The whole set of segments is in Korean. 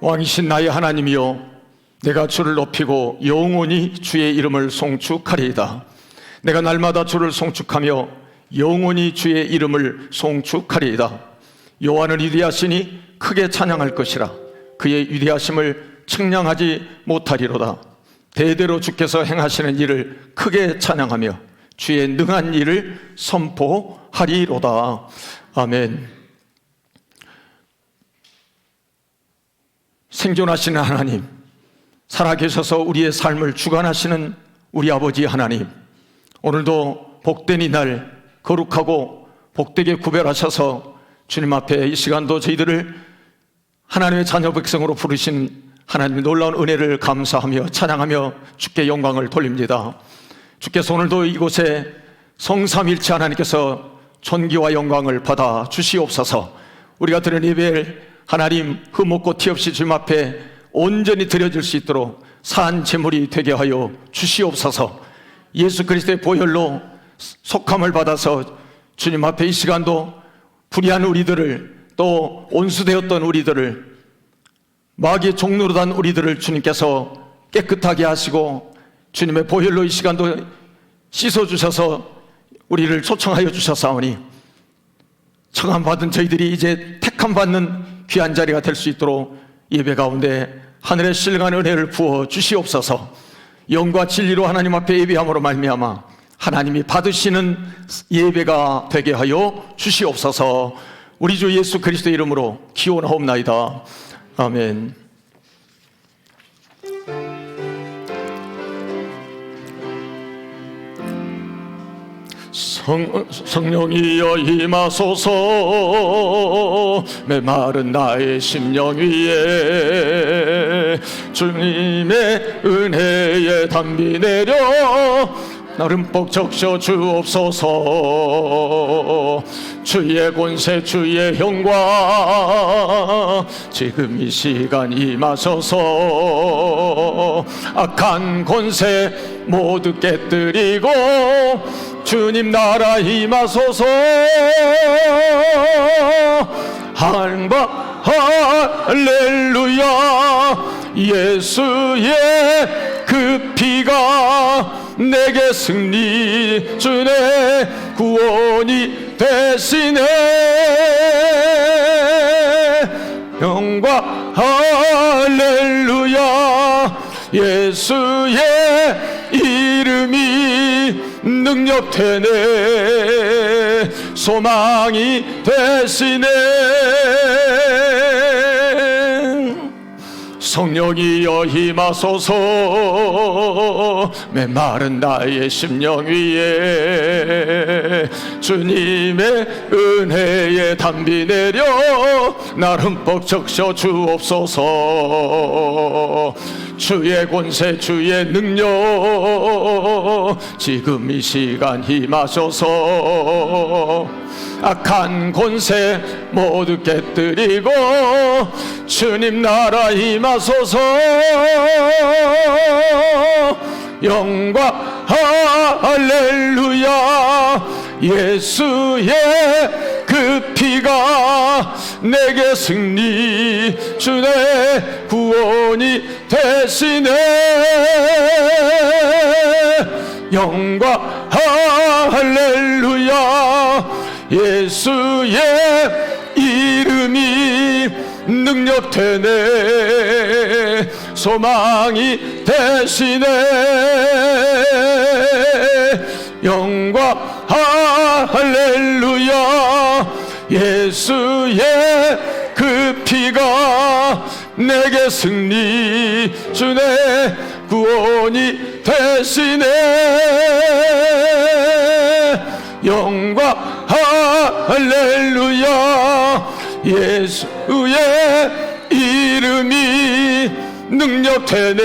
왕이신 나의 하나님이여, 내가 주를 높이고 영원히 주의 이름을 송축하리이다. 내가 날마다 주를 송축하며 영원히 주의 이름을 송축하리이다. 여호와는 위대하시니 크게 찬양할 것이라. 그의 위대하심을 측량하지 못하리로다. 대대로 주께서 행하시는 일을 크게 찬양하며 주의 능한 일을 선포하리로다. 아멘. 생존하시는 하나님, 살아계셔서 우리의 삶을 주관하시는 우리 아버지 하나님, 오늘도 복된 이날 거룩하고 복되게 구별하셔서 주님 앞에 이 시간도 저희들을 하나님의 자녀 백성으로 부르신 하나님의 놀라운 은혜를 감사하며 찬양하며 주께 영광을 돌립니다. 주께서 오늘도 이곳에 성삼일체 하나님께서 존귀와 영광을 받아 주시옵소서. 우리가 드린 예배를 하나님 흠없고 티 없이 주님 앞에 온전히 드려질 수 있도록 산 제물이 되게 하여 주시옵소서. 예수 그리스도의 보혈로 속함을 받아서 주님 앞에 이 시간도 불의한 우리들을, 또 온수되었던 우리들을, 마귀의 종로로 단 우리들을 주님께서 깨끗하게 하시고 주님의 보혈로 이 시간도 씻어주셔서 우리를 초청하여 주셨사오니 청함받은 저희들이 이제 택함받는 귀한 자리가 될 수 있도록 예배 가운데 하늘의 신령한 은혜를 부어 주시옵소서. 영과 진리로 하나님 앞에 예배함으로 말미암아 하나님이 받으시는 예배가 되게 하여 주시옵소서. 우리 주 예수 그리스도의 이름으로 기원하옵나이다. 아멘. 성령이여 임하소서. 메마른 나의 심령 위에 주님의 은혜의 담비 내려 나름 복 적셔 주옵소서. 주의 권세 주의 형과 지금 이 시간 임하소서. 악한 권세 모두 깨뜨리고 주님 나라 임하소서. 한바 할렐루야. 예수의 그 피가 내게 승리 주네 구원이 되시네. 영광 할렐루야. 예수의 이름이 능력되네 소망이 되시네. 성령이여 임하소서. 메마른 나의 심령 위에 주님의 은혜의 담비 내려 날 흠뻑 적셔 주옵소서. 주의 권세 주의 능력 지금 이 시간 임하소서. 악한 권세 모두 깨뜨리고 주님 나라 임하소서. 영광 할렐루야. 예수의 그 피가 내게 승리 주네 구원이 되시네. 영광 할렐루야. 예수의 이름이 능력되네 소망이 되시네. 영광 할렐루야. 예수의 그 피가 내게 승리 주네 구원이 되시네. 영광 할렐루야. 예수의 이름이 능력되네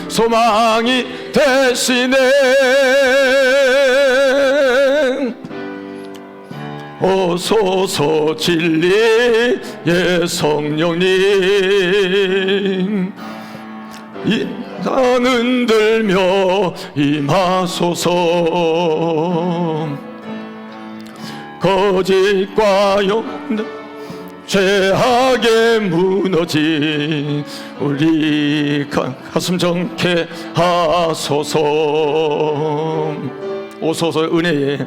소망이 되시네. 오소서 진리의 성령님 인상 들며 임하소서. 거짓과 영능 죄악에 무너진 우리 가슴 정케 하소서. 오소서 은혜에,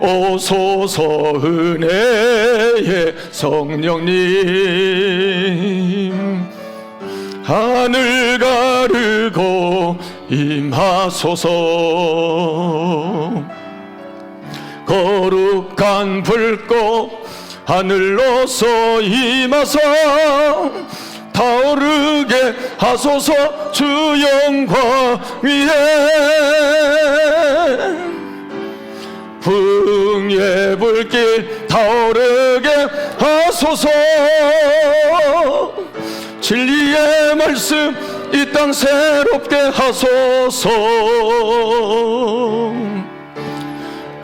오소서 은혜의 성령님, 하늘 가르고 임하소서. 거룩한 불꽃 하늘로서 임하사 타오르게 하소서. 주 영광 위에 풍의 불길 타오르게 하소서. 진리의 말씀 이 땅 새롭게 하소서.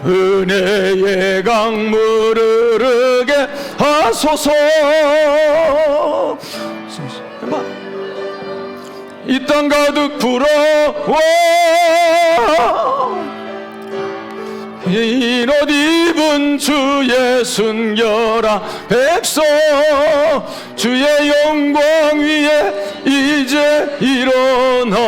은혜의 강물 흐르게 하소서. 이 땅 가득 불어와 흰 옷 입은 주의 순결한 백성, 주의 영광 위에 이제 일어나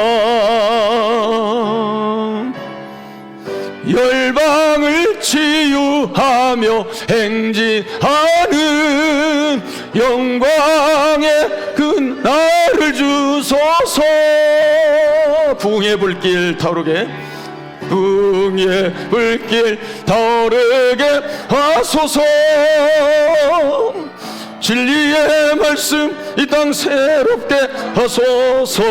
열방을 치유하며 행진하는 영광의 그날을 주소서. 부흥의 불길 타오르게, 부흥의 불길 타오르게 하소서. 진리의 말씀 이 땅 새롭게 하소서.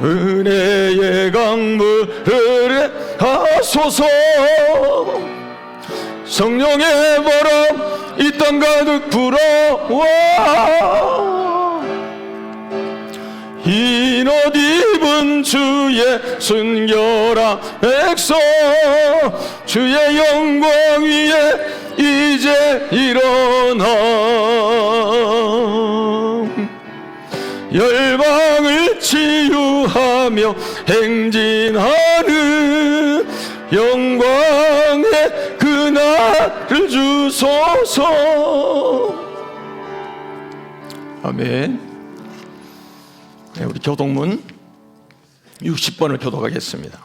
은혜의 강물을 하소서. 성령의 바람 이 땅 가득 불어와 흰 옷 입은 주의 순결한 백성, 주의 영광 위에 이제 일어나 열방을 치유하며 행진하는 영광의 그날을 주소서. 아멘. 네, 우리 교독문 60번을 교독하겠습니다.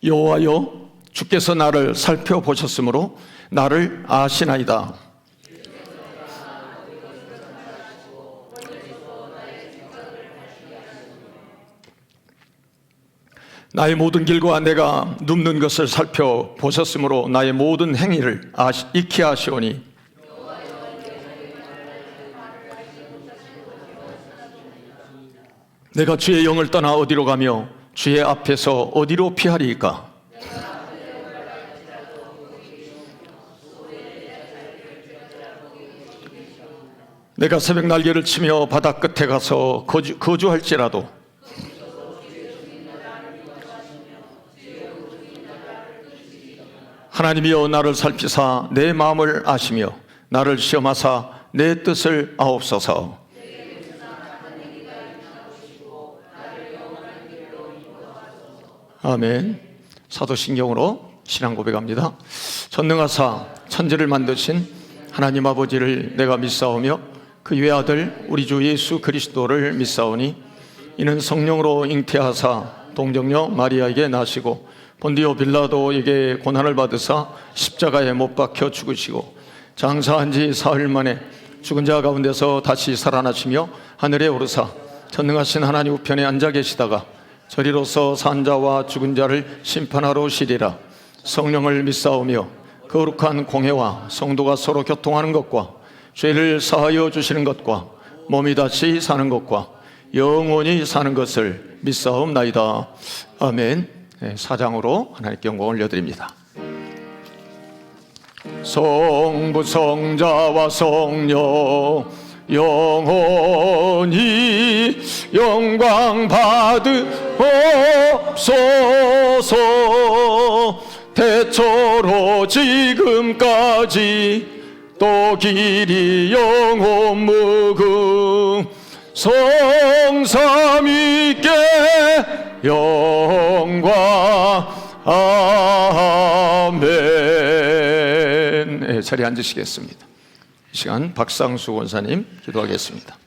여호와여, 주께서 나를 살펴보셨으므로 나를 아시나이다. 나의 모든 길과 내가 눕는 것을 살펴보셨으므로 나의 모든 행위를 익히 아시오니 내가 주의 영을 떠나 어디로 가며 주의 앞에서 어디로 피하리이까? 내가 새벽 날개를 치며 바다 끝에 가서 거주할지라도 하나님이여 나를 살피사 내 마음을 아시며 나를 시험하사 내 뜻을 아옵소서. 아멘. 사도신경으로 신앙 고백합니다. 전능하사 천지를 만드신 하나님 아버지를 내가 믿사오며 그 외아들 우리 주 예수 그리스도를 믿사오니 이는 성령으로 잉태하사 동정녀 마리아에게 나시고 본디오 빌라도에게 고난을 받으사 십자가에 못 박혀 죽으시고 장사한 지 사흘 만에 죽은 자 가운데서 다시 살아나시며 하늘에 오르사 전능하신 하나님 우편에 앉아 계시다가 저리로서 산 자와 죽은 자를 심판하러 오시리라. 성령을 믿사오며 거룩한 공회와 성도가 서로 교통하는 것과 죄를 사하여 주시는 것과 몸이 다시 사는 것과 영원히 사는 것을 믿사옵나이다. 아멘. 사장으로 하나님께 영광을 올려드립니다. 성부 성자와 성령 영원히 영광 받으옵소서. 태초로 지금까지 또 길이 영원 무궁 성삼위께 영광. 아멘. 네, 자리에 앉으시겠습니다. 이 시간 박상수 권사님 기도하겠습니다.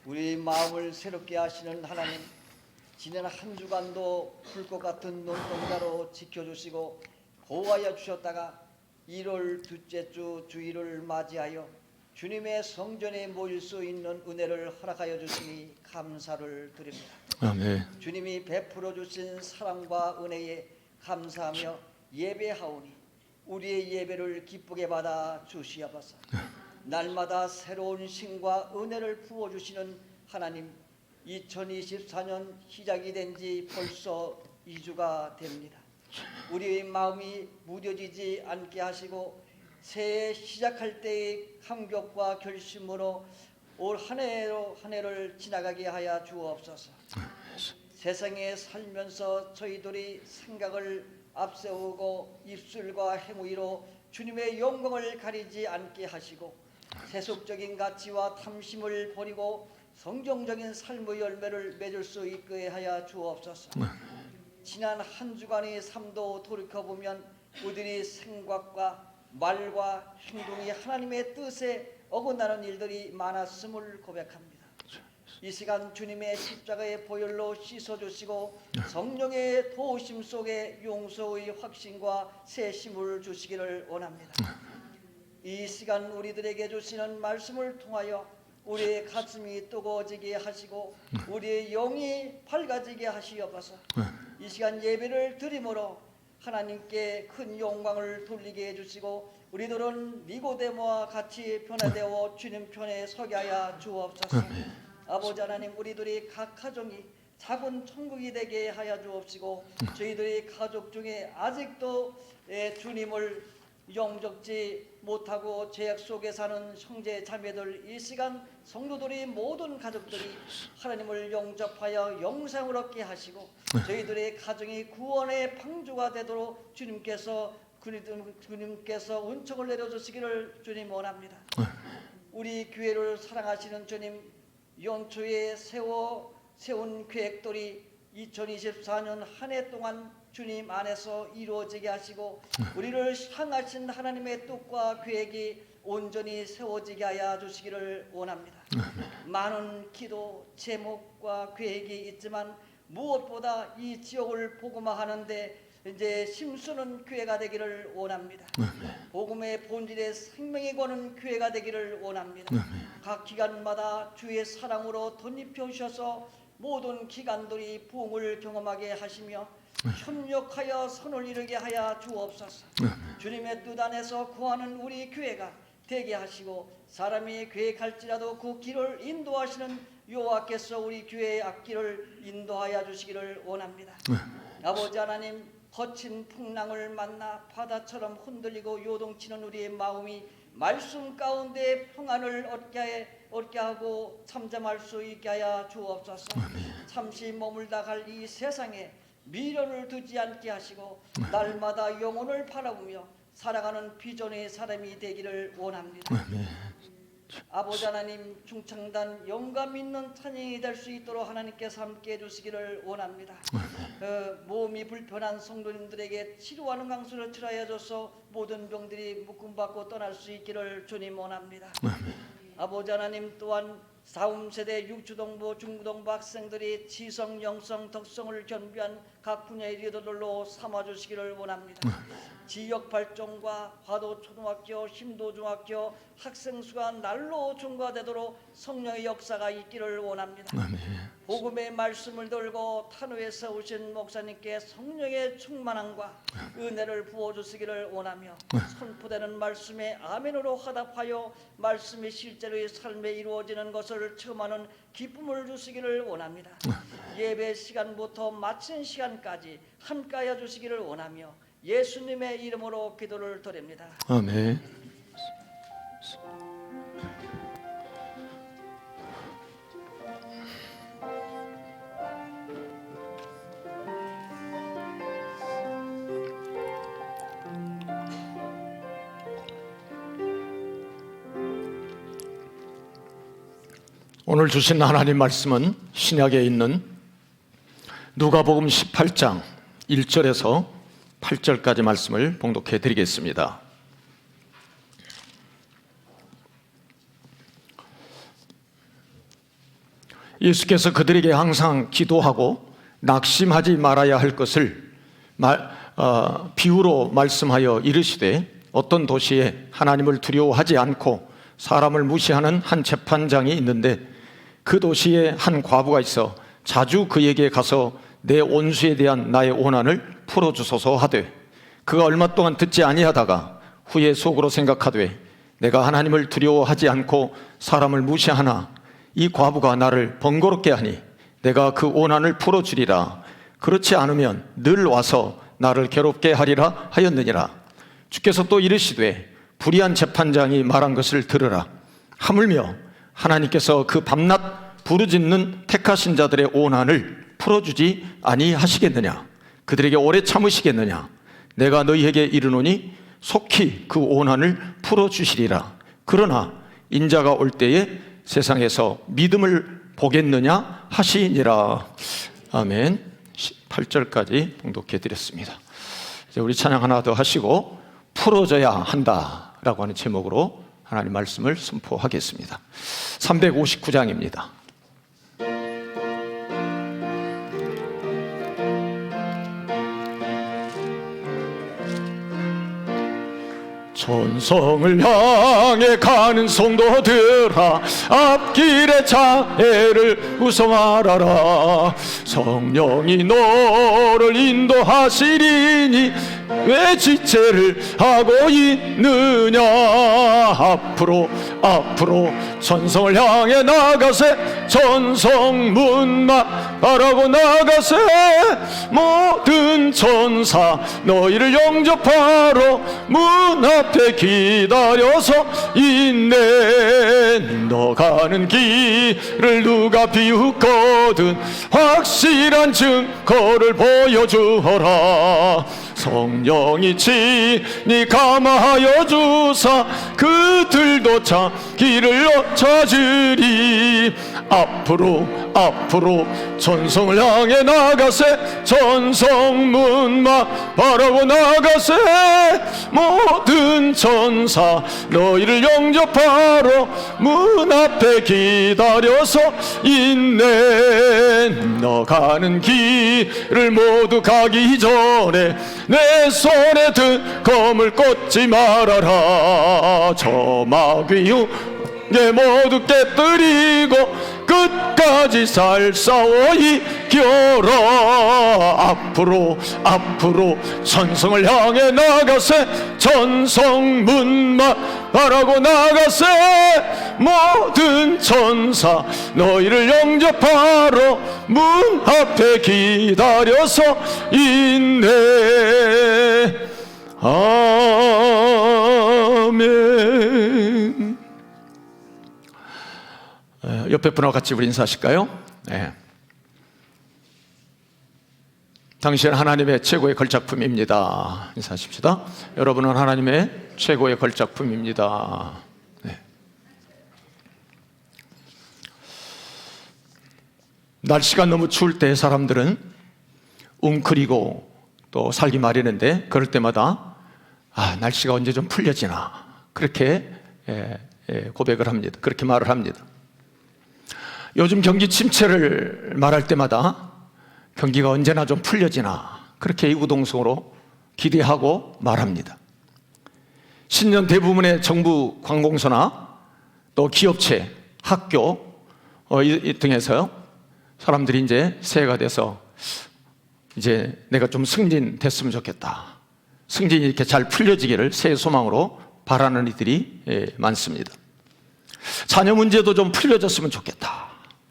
우리 마음을 새롭게 하시는 하나님, 지난 한 주간도 불꽃 같은 눈동자로 지켜주시고 보호하여 주셨다가 1월 둘째 주 주일을 맞이하여 주님의 성전에 모일 수 있는 은혜를 허락하여 주시니 감사를 드립니다. 아멘. 주님이 베풀어 주신 사랑과 은혜에 감사하며 예배하오니 우리의 예배를 기쁘게 받아 주시옵소서. 날마다 새로운 신과 은혜를 부어주시는 하나님, 2024년 시작이 된 지 벌써 2주가 됩니다. 우리의 마음이 무뎌지지 않게 하시고 새해 시작할 때의 감격과 결심으로 올 한 해를 지나가게 하여 주옵소서. 세상에 살면서 저희들이 생각을 앞세우고 입술과 행위로 주님의 영광을 가리지 않게 하시고 세속적인 가치와 탐심을 버리고 성경적인 삶의 열매를 맺을 수 있게 하여 주옵소서. 지난 한 주간의 삶도 돌이켜보면 우리들이 생각과 말과 행동이 하나님의 뜻에 어긋나는 일들이 많았음을 고백합니다. 이 시간 주님의 십자가의 보혈로 씻어주시고 성령의 도우심 속에 용서의 확신과 새 힘을 주시기를 원합니다. 이 시간 우리들에게 주시는 말씀을 통하여 우리의 가슴이 뜨거워지게 하시고 우리의 영이 밝아지게 하시옵소서. 이 시간 예배를 드림으로 하나님께 큰 영광을 돌리게 해주시고 우리들은 니고데모와 같이 변화되어 주님 편에 서게 하여 주옵소서. 아버지 하나님, 우리들이 각 가정이 작은 천국이 되게 하여 주옵시고 저희들이 가족 중에 아직도 주님을 영접지 못하고 죄악 속에 사는 형제 자매들, 이 시간 성도들이 모든 가족들이 하나님을 영접하여 영생을 얻게 하시고 저희들의 가정이 구원의 방주가 되도록 주님께서 은총을 내려주시기를 주님 원합니다. 우리 교회를 사랑하시는 주님, 연초에 세운 계획들이 2024년 한 해 동안 주님 안에서 이루어지게 하시고 우리를 향하신 하나님의 뜻과 계획이 온전히 세워지게 하여 주시기를 원합니다. 많은 기도 제목과 계획이 있지만 무엇보다 이 지역을 복음화하는데 이제 힘쓰는 교회가 되기를 원합니다. 복음의 본질의 생명이 거는 교회가 되기를 원합니다. 각 기간마다 주의 사랑으로 덧입혀 주셔서 모든 기관들이 부흥을 경험하게 하시며 협력하여 선을 이루게 하여 주옵소서. 주님의 뜻 안에서 구하는 우리 교회가 되게 하시고 사람이 계획할지라도 그 길을 인도하시는 여호와께서 우리 교회의 앞길을 인도하여 주시기를 원합니다. 아버지 하나님, 거친 풍랑을 만나 바다처럼 흔들리고 요동치는 우리의 마음이 말씀 가운데 평안을 얻게 하고 잠잠할 수 있게 하여 주옵소서. 잠시 머물다 갈 이 세상에 미련을 두지 않게 하시고 날마다 영혼을 바라보며 살아가는 비전의 사람이 되기를 원합니다. 아버지 하나님, 중창단 영감 있는 찬양이 될 수 있도록 하나님께서 함께 해주시기를 원합니다. 몸이 불편한 성도님들에게 치료하는 강수를 틀어야 줘서 모든 병들이 묶음받고 떠날 수 있기를 주님 원합니다. 아버지 하나님, 또한 다음세대 육주동부 중부동부 학생들이 지성, 영성, 덕성을 겸비한 각 분야의 리더들로 삼아주시기를 원합니다. 지역 발전과 화도초등학교, 힘도중학교 학생수가 날로 증가되도록 성령의 역사가 있기를 원합니다. 복음의 말씀을 들고 탄호에서 오신 목사님께 성령의 충만함과 은혜를 부어주시기를 원하며 선포되는 말씀에 아멘으로 화답하여 말씀이 실제로의 삶에 이루어지는 것을 체험하는 기쁨을 주시기를 원합니다. 예배 시간부터 마치는 시간까지 함께하여 주시기를 원하며 예수님의 이름으로 기도를 드립니다. 아멘. 오늘 주신 하나님 말씀은 신약에 있는 누가복음 18장 1절에서 8절까지 말씀을 봉독해 드리겠습니다. 예수께서 그들에게 항상 기도하고 낙심하지 말아야 할 것을 비유로 말씀하여 이르시되, 어떤 도시에 하나님을 두려워하지 않고 사람을 무시하는 한 재판장이 있는데, 그 도시에 한 과부가 있어 자주 그에게 가서 내 원수에 대한 나의 원한을 풀어주소서 하되, 그가 얼마 동안 듣지 아니하다가 후에 속으로 생각하되, 내가 하나님을 두려워하지 않고 사람을 무시하나 이 과부가 나를 번거롭게 하니 내가 그 원한을 풀어주리라. 그렇지 않으면 늘 와서 나를 괴롭게 하리라 하였느니라. 주께서 또 이르시되, 불의한 재판장이 말한 것을 들으라. 하물며 하나님께서 그 밤낮 부르짖는 택하신 자들의 원한을 풀어주지 아니하시겠느냐? 그들에게 오래 참으시겠느냐? 내가 너희에게 이르노니 속히 그 원한을 풀어주시리라. 그러나 인자가 올 때에 세상에서 믿음을 보겠느냐 하시니라. 아멘. 8절까지 봉독해 드렸습니다. 이제 우리 찬양 하나 더 하시고 풀어져야 한다라고 하는 제목으로 하나님 말씀을 선포하겠습니다. 359장입니다. 천성을 향해 가는 성도들아, 앞길의 장애를 구성하라라. 성령이 너를 인도하시리니 왜 지체를 하고 있느냐? 앞으로 천성을 향해 나가세. 천성문만 바라고 나가세. 모든 천사 너희를 영접하러 문 앞에 기다려서 있네. 너 가는 길을 누가 비웃거든 확실한 증거를 보여주어라. 성령이 친히 감화하여 주사 그들도 자기를 찾으리. 앞으로 천성을 향해 나가세. 천성문만 바라고 나가세. 모든 천사 너희를 영접하러 문 앞에 기다려서 있네. 너 가는 길을 모두 가기 전에 내 손에 든 검을 꽂지 말아라. 저 마귀요 내 모두 깨뜨리고 끝까지 살 싸워 이겨라. 앞으로 천성을 향해 나가세. 천성문만 바라고 나가세. 모든 천사 너희를 영접하러 문 앞에 기다려서 있네. 아멘. 옆에 분하고 같이 우리 인사하실까요? 네. 당신은 하나님의 최고의 걸작품입니다. 인사하십시다. 여러분은 하나님의 최고의 걸작품입니다. 네. 날씨가 너무 추울 때 사람들은 웅크리고 또 살기 마련인데, 그럴 때마다 날씨가 언제 좀 풀려지나 그렇게 고백을 합니다. 그렇게 말을 합니다. 요즘 경기 침체를 말할 때마다 경기가 언제나 좀 풀려지나 그렇게 이구동성으로 기대하고 말합니다. 신년 대부분의 정부 관공서나 또 기업체, 학교 등에서 사람들이 이제 새해가 돼서 이제 내가 좀 승진됐으면 좋겠다, 승진이 이렇게 잘 풀려지기를 새해 소망으로 바라는 이들이 많습니다. 자녀 문제도 좀 풀려졌으면 좋겠다,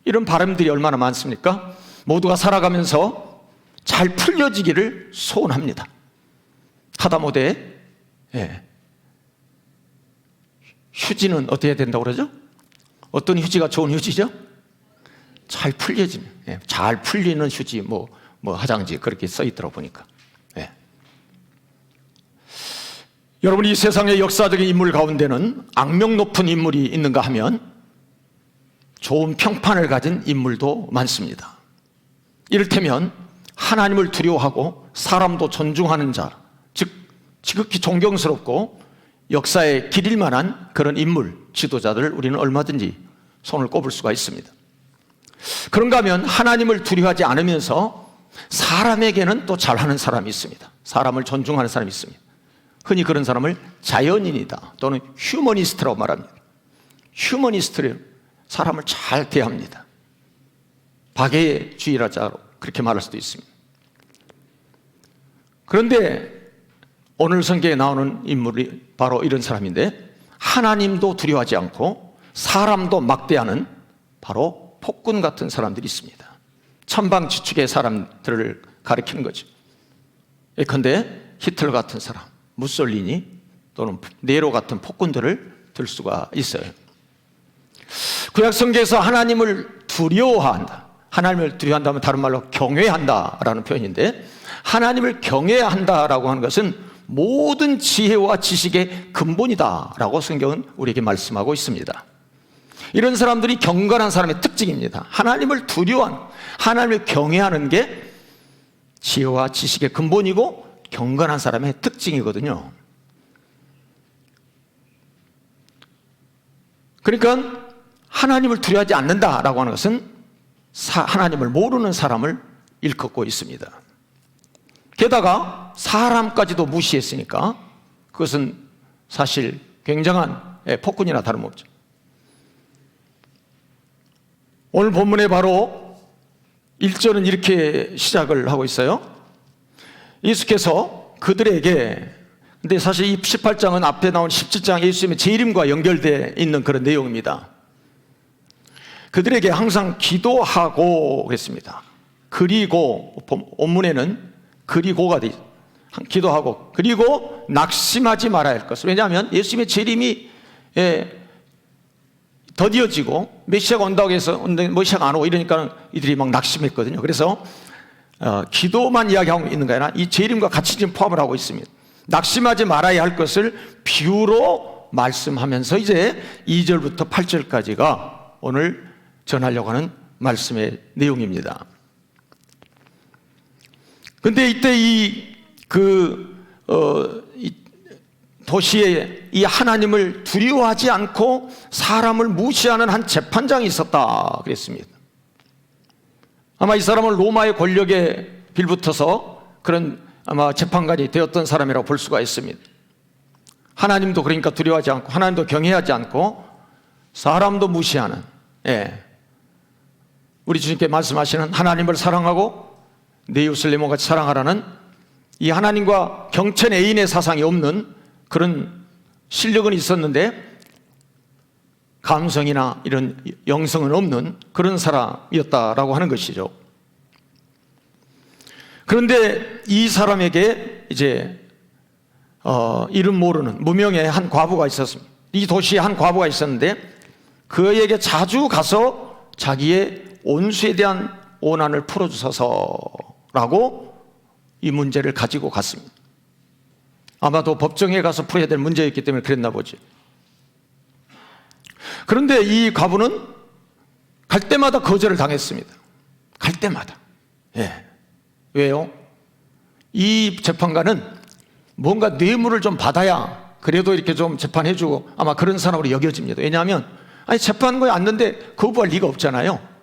이런 바람들이 얼마나 많습니까? 모두가 살아가면서 잘 풀려지기를 소원합니다. 하다못해 휴지는 어떻게 해야 된다고 그러죠? 어떤 휴지가 좋은 휴지죠? 잘 풀려지면, 잘 풀리는 휴지, 뭐 화장지 그렇게 써 있더라고 보니까. 여러분, 이 세상의 역사적인 인물 가운데는 악명 높은 인물이 있는가 하면 좋은 평판을 가진 인물도 많습니다. 이를테면 하나님을 두려워하고 사람도 존중하는 자, 즉 지극히 존경스럽고 역사에 기릴 만한 그런 인물, 지도자들을 우리는 얼마든지 손을 꼽을 수가 있습니다. 그런가 하면 하나님을 두려워하지 않으면서 사람에게는 또 잘하는 사람이 있습니다. 사람을 존중하는 사람이 있습니다. 흔히 그런 사람을 자연인이다 또는 휴머니스트라고 말합니다. 휴머니스트를 사람을 잘 대합니다. 박애주의자로 그렇게 말할 수도 있습니다. 그런데 오늘 성경에 나오는 인물이 바로 이런 사람인데, 하나님도 두려워하지 않고 사람도 막대하는 바로 폭군 같은 사람들이 있습니다. 천방지축의 사람들을 가리키는 거죠. 예컨대 히틀러 같은 사람, 무솔리니 또는 네로 같은 폭군들을 들 수가 있어요. 구약 성경에서 하나님을 두려워한다, 하나님을 두려워한다면 다른 말로 경외한다라는 표현인데, 하나님을 경외한다라고 하는 것은 모든 지혜와 지식의 근본이다라고 성경은 우리에게 말씀하고 있습니다. 이런 사람들이 경건한 사람의 특징입니다. 하나님을 두려워하는, 하나님을 경외하는 게 지혜와 지식의 근본이고 경건한 사람의 특징이거든요. 그러니까 하나님을 두려워하지 않는다라고 하는 것은 하나님을 모르는 사람을 일컫고 있습니다. 게다가 사람까지도 무시했으니까 그것은 사실 굉장한 폭군이나 다름없죠. 오늘 본문에 바로 1절은 이렇게 시작을 하고 있어요. 예수께서 그들에게, 근데 사실 이 18장은 앞에 나온 17장 예수님의 재림과 연결되어 있는 그런 내용입니다. 그들에게 항상 기도하고 그랬습니다. 그리고 본문에는 그리고가 돼 있어요. 기도하고 그리고 낙심하지 말아야 할 것을. 왜냐하면 예수님의 재림이 더디어지고 메시아가 온다고 해서 메시아가 안 오고 이러니까 이들이 막 낙심했거든요. 그래서 기도만 이야기하고 있는 게 아니라 이 재림과 같이 지금 포함을 하고 있습니다. 낙심하지 말아야 할 것을 비유로 말씀하면서 이제 2절부터 8절까지가 오늘 전하려고 하는 말씀의 내용입니다. 근데 이때 이 도시에 이 하나님을 두려워하지 않고 사람을 무시하는 한 재판장이 있었다 그랬습니다. 아마 이 사람은 로마의 권력에 빌붙어서 그런 아마 재판관이 되었던 사람이라고 볼 수가 있습니다. 하나님도 그러니까 두려워하지 않고 하나님도 경외하지 않고 사람도 무시하는, 우리 주님께 말씀하시는 하나님을 사랑하고 내 이웃을 내 몸같이 사랑하라는 이 하나님과 경천 애인의 사상이 없는 그런 실력은 있었는데 감성이나 이런 영성은 없는 그런 사람이었다라고 하는 것이죠. 그런데 이 사람에게 이제 이름 모르는 무명의 한 과부가 있었습니다. 이 도시에 한 과부가 있었는데 그에게 자주 가서 자기의 온수에 대한 원한을 풀어주소서라고 이 문제를 가지고 갔습니다. 아마도 법정에 가서 풀어야 될 문제였기 때문에 그랬나 보지. 그런데 이 과부는 갈 때마다 거절을 당했습니다. 갈 때마다. 왜요? 이 재판관은 뭔가 뇌물을 좀 받아야 그래도 이렇게 좀 재판해주고 아마 그런 사람으로 여겨집니다. 왜냐하면 재판거에 앉는데 거부할 리가 없잖아요.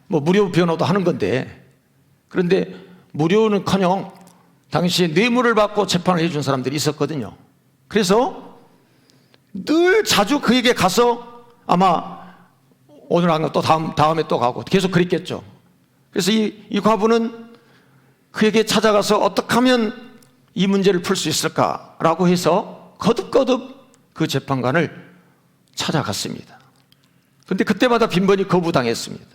뭐 무료 변호도 하는 건데, 그런데 무료는커녕 당시에 뇌물을 받고 재판을 해준 사람들이 있었거든요. 그래서 늘 자주 그에게 가서 아마 오늘 안 가고 또 다음에 또 가고 계속 그랬겠죠. 그래서 이 과부는 그에게 찾아가서 어떻게 하면 이 문제를 풀 수 있을까라고 해서 거듭거듭 그 재판관을 찾아갔습니다. 그런데 그때마다 빈번히 거부당했습니다.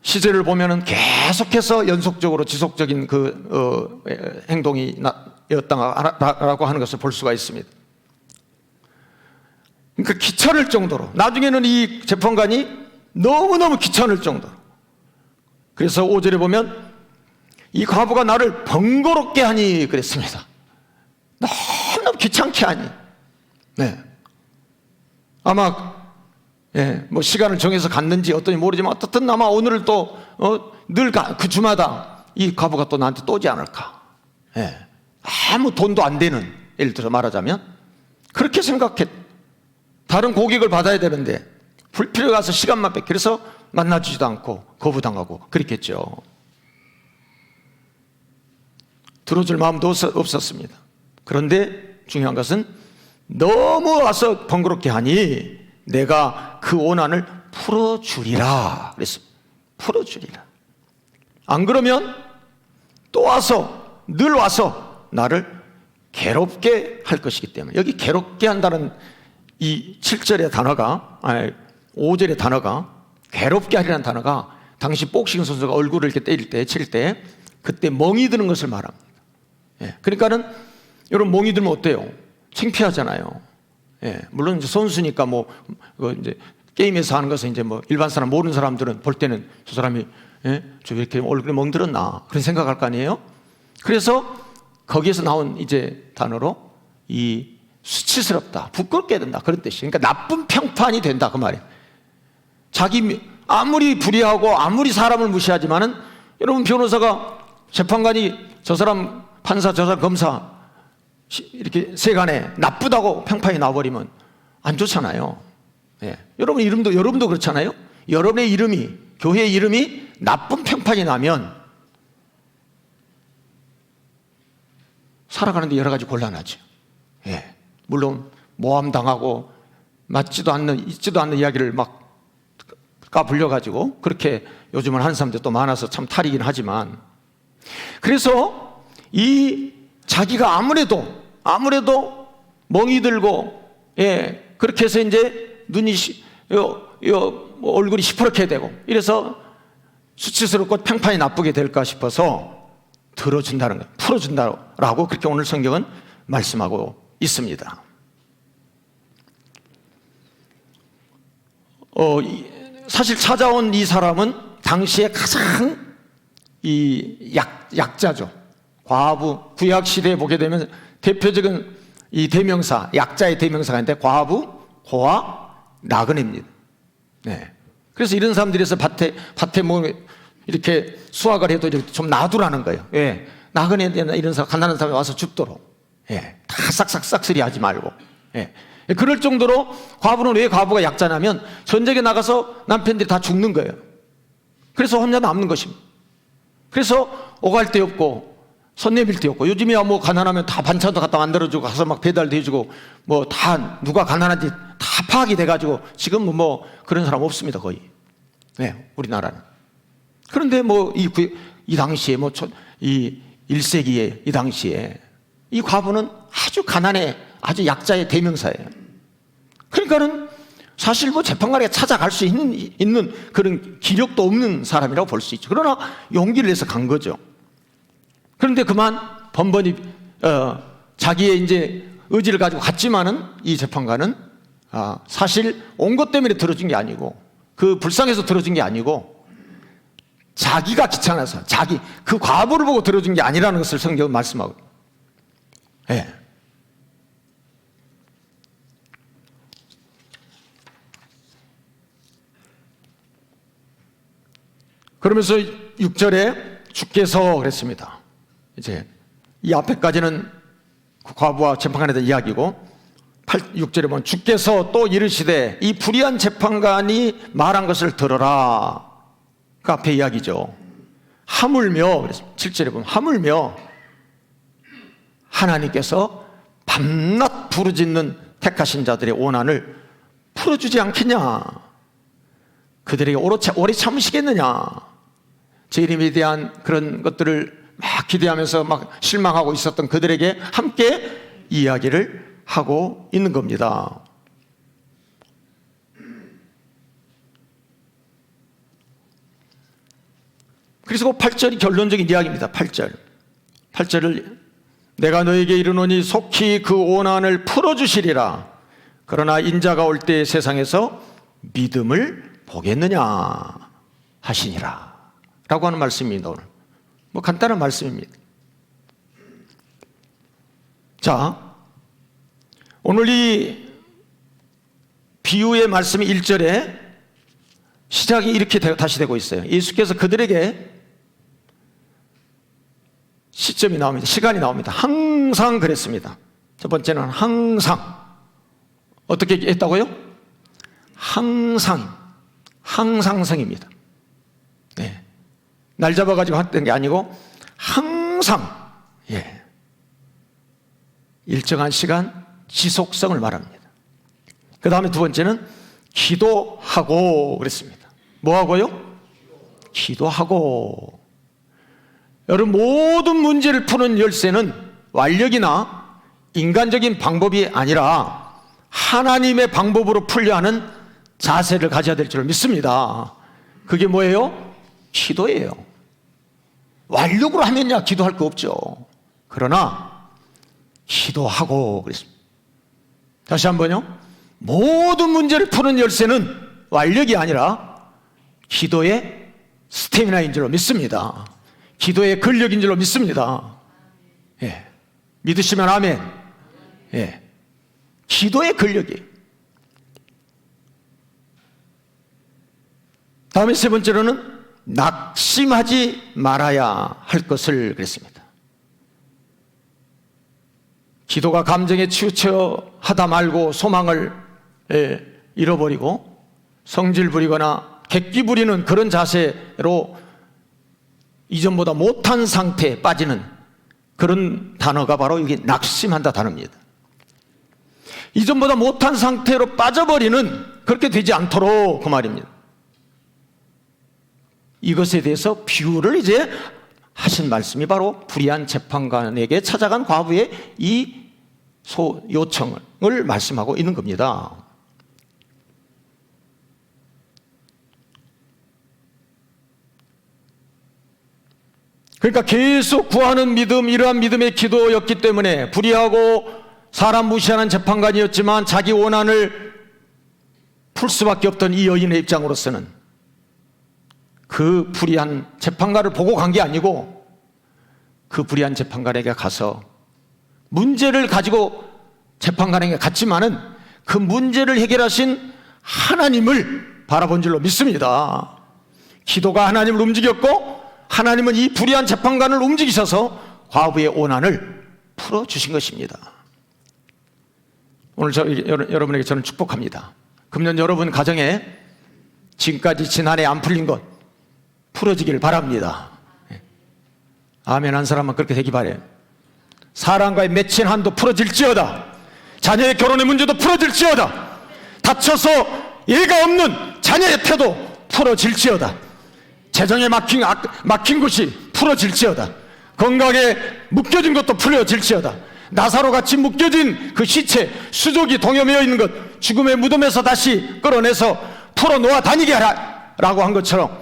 시제를 보면은 계속해서 연속적으로 지속적인 행동이었다라고 하는 것을 볼 수가 있습니다. 그러니까 귀찮을 정도로, 나중에는 이 재판관이 너무너무 귀찮을 정도로. 그래서 5절에 보면 이 과부가 나를 번거롭게 하니 그랬습니다. 너무너무 귀찮게 하니. 아마 뭐 시간을 정해서 갔는지 어떤지 모르지만 어떻든 아마 오늘을 또 늘 그 주마다 이 과부가 또 나한테 또 오지 않을까. 아무 돈도 안 되는, 예를 들어 말하자면 그렇게 생각했. 다른 고객을 받아야 되는데 불필요해 가서 시간만 뺏. 그래서 만나주지도 않고 거부당하고 그랬겠죠. 들어줄 마음도 없었습니다. 그런데 중요한 것은 너무 와서 번거롭게 하니 내가 그 원한을 풀어주리라 그랬습니다. 풀어주리라. 안 그러면 또 와서, 늘 와서 나를 괴롭게 할 것이기 때문에. 여기 괴롭게 한다는 이 7절의 단어가, 5절의 단어가, 괴롭게 하리라는 단어가 당시 복싱 선수가 얼굴을 이렇게 때릴 때, 칠 때 그때 멍이 드는 것을 말합니다. 그러니까는 여러분 멍이 들면 어때요? 창피하잖아요. 물론 이제 선수니까 뭐 이제 게임에서 하는 것은 이제 뭐 일반 사람, 모르는 사람들은 볼 때는 저 사람이 저 이렇게 얼굴에 멍들었나 그런 생각할 거 아니에요? 그래서 거기에서 나온 이제 단어로 이 수치스럽다, 부끄럽게 된다 그런 뜻이에요. 그러니까 나쁜 평판이 된다 그 말이에요. 자기 아무리 불의하고 아무리 사람을 무시하지만은 여러분 변호사가 재판관이 저 사람 판사, 저 사람 검사 이렇게 세간에 나쁘다고 평판이 나와버리면 안 좋잖아요. 여러분 여러분도 그렇잖아요. 여러분의 이름이, 교회의 이름이 나쁜 평판이 나면 살아가는데 여러 가지 곤란하죠. 물론 모함당하고 맞지도 않는, 있지도 않는 이야기를 막 까불려가지고 그렇게 요즘은 하는 사람들 또 많아서 참 탈이긴 하지만, 그래서 이 자기가 아무래도 멍이 들고 그렇게 해서 이제 눈이 얼굴이 시퍼렇게 되고 이래서 수치스럽고 평판이 나쁘게 될까 싶어서 들어준다는 거예요. 풀어준다라고 그렇게 오늘 성경은 말씀하고 있습니다. 사실 찾아온 이 사람은 당시에 가장 이 약자죠. 과부, 구약 시대에 보게 되면 대표적인 이 대명사, 약자의 대명사가 있는데 과부, 고아, 나그네입니다. 그래서 이런 사람들에서 밭에 뭐 이렇게 수확을 해도 이렇게 좀 놔두라는 거예요. 나그네나 이런 사람, 가난한 사람이 와서 줍도록. 다 싹싹 쓰리 하지 말고. 그럴 정도로 과부는 왜 과부가 약자냐면 전쟁에 나가서 남편들이 다 죽는 거예요. 그래서 혼자 남는 것입니다. 그래서 오갈 데 없고 손 내밀 데 없고, 요즘이야 뭐 가난하면 다 반찬도 갖다 만들어주고 가서 막 배달도 해주고 뭐 다 누가 가난한지 다 파악이 돼가지고 지금 뭐 그런 사람 없습니다 거의. 우리나라는. 그런데 뭐 이 당시에 뭐 이 1세기에 이 당시에 이 과부는 아주 가난해, 아주 약자의 대명사예요. 그러니까는 사실 뭐 재판관에 찾아갈 수 있는 그런 기력도 없는 사람이라고 볼 수 있죠. 그러나 용기를 내서 간 거죠. 그런데 그만 번번이 자기의 이제 의지를 가지고 갔지만은 이 재판관은 사실 온 것 때문에 들어준 게 아니고, 그 불쌍해서 들어준 게 아니고 자기가 귀찮아서 그 과부를 보고 들어준 게 아니라는 것을 성경은 말씀하고. 그러면서 6절에 주께서 그랬습니다. 이제 이 앞에까지는 그 과부와 재판관에 대한 이야기고, 6절에 보면 주께서 또 이르시되 이 불의한 재판관이 말한 것을 들어라. 그 앞에 이야기죠. 하물며, 그랬습니다. 7절에 보면 하물며 하나님께서 밤낮 부르짖는 택하신 자들의 원한을 풀어주지 않겠냐, 그들에게 오래 참으시겠느냐. 제 이름에 대한 그런 것들을 막 기대하면서 막 실망하고 있었던 그들에게 함께 이야기를 하고 있는 겁니다. 그래서 8절이 결론적인 이야기입니다. 8절을 내가 너에게 이르노니 속히 그 원한을 풀어주시리라. 그러나 인자가 올 때 세상에서 믿음을 보겠느냐 하시니라 라고 하는 말씀입니다. 오늘 뭐 간단한 말씀입니다. 자, 오늘 이 비유의 말씀이 1절에 시작이 이렇게 다시 되고 있어요. 예수께서 그들에게 시점이 나옵니다. 시간이 나옵니다. 항상 그랬습니다. 첫 번째는 항상. 어떻게 했다고요? 항상성입니다. 네. 날 잡아가지고 했던 게 아니고 항상, 예, 일정한 시간 지속성을 말합니다. 그 다음에 두 번째는 기도하고 그랬습니다. 뭐 하고요? 기도하고. 여러분, 모든 문제를 푸는 열쇠는 완력이나 인간적인 방법이 아니라 하나님의 방법으로 풀려 하는 자세를 가져야 될 줄 믿습니다. 그게 뭐예요? 기도예요. 완력으로 하면야 기도할 거 없죠. 그러나 기도하고 그랬습니다. 다시 한번요. 모든 문제를 푸는 열쇠는 완력이 아니라 기도의 스태미나인 줄로 믿습니다. 기도의 근력인 줄로 믿습니다. 예. 믿으시면 아멘. 예. 기도의 근력이. 다음에 세 번째로는 낙심하지 말아야 할 것을 그랬습니다. 기도가 감정에 치우쳐 하다 말고 소망을 잃어버리고 성질 부리거나 객기 부리는 그런 자세로 이전보다 못한 상태에 빠지는 그런 단어가 바로 여기 낙심한다 단어입니다. 이전보다 못한 상태로 빠져버리는, 그렇게 되지 않도록 그 말입니다. 이것에 대해서 비유를 이제 하신 말씀이 바로 불의한 재판관에게 찾아간 과부의 이 요청을 말씀하고 있는 겁니다. 그러니까 계속 구하는 믿음, 이러한 믿음의 기도였기 때문에 불의하고 사람 무시하는 재판관이었지만 자기 원한을 풀 수밖에 없던 이 여인의 입장으로서는 그 불의한 재판관을 보고 간 게 아니고 그 불의한 재판관에게 가서 문제를 가지고 재판관에게 갔지만은 그 문제를 해결하신 하나님을 바라본 줄로 믿습니다. 기도가 하나님을 움직였고 하나님은 이 불의한 재판관을 움직이셔서 과부의 원한을 풀어주신 것입니다. 오늘 여러분에게 저는 축복합니다. 금년 여러분 가정에 지금까지 지난해 안 풀린 것 풀어지기를 바랍니다. 아멘 한 사람만 그렇게 되기 바래요. 사람과의 맺힌 한도 풀어질지어다. 자녀의 결혼의 문제도 풀어질지어다. 다쳐서 예가 없는 자녀의 태도 풀어질지어다. 재정에 막힌 것이 풀어질지어다. 건강에 묶여진 것도 풀어질지어다. 나사로 같이 묶여진 그 시체, 수족이 동여매어 있는 것 죽음의 무덤에서 다시 끌어내서 풀어놓아 다니게 하라 라고 한 것처럼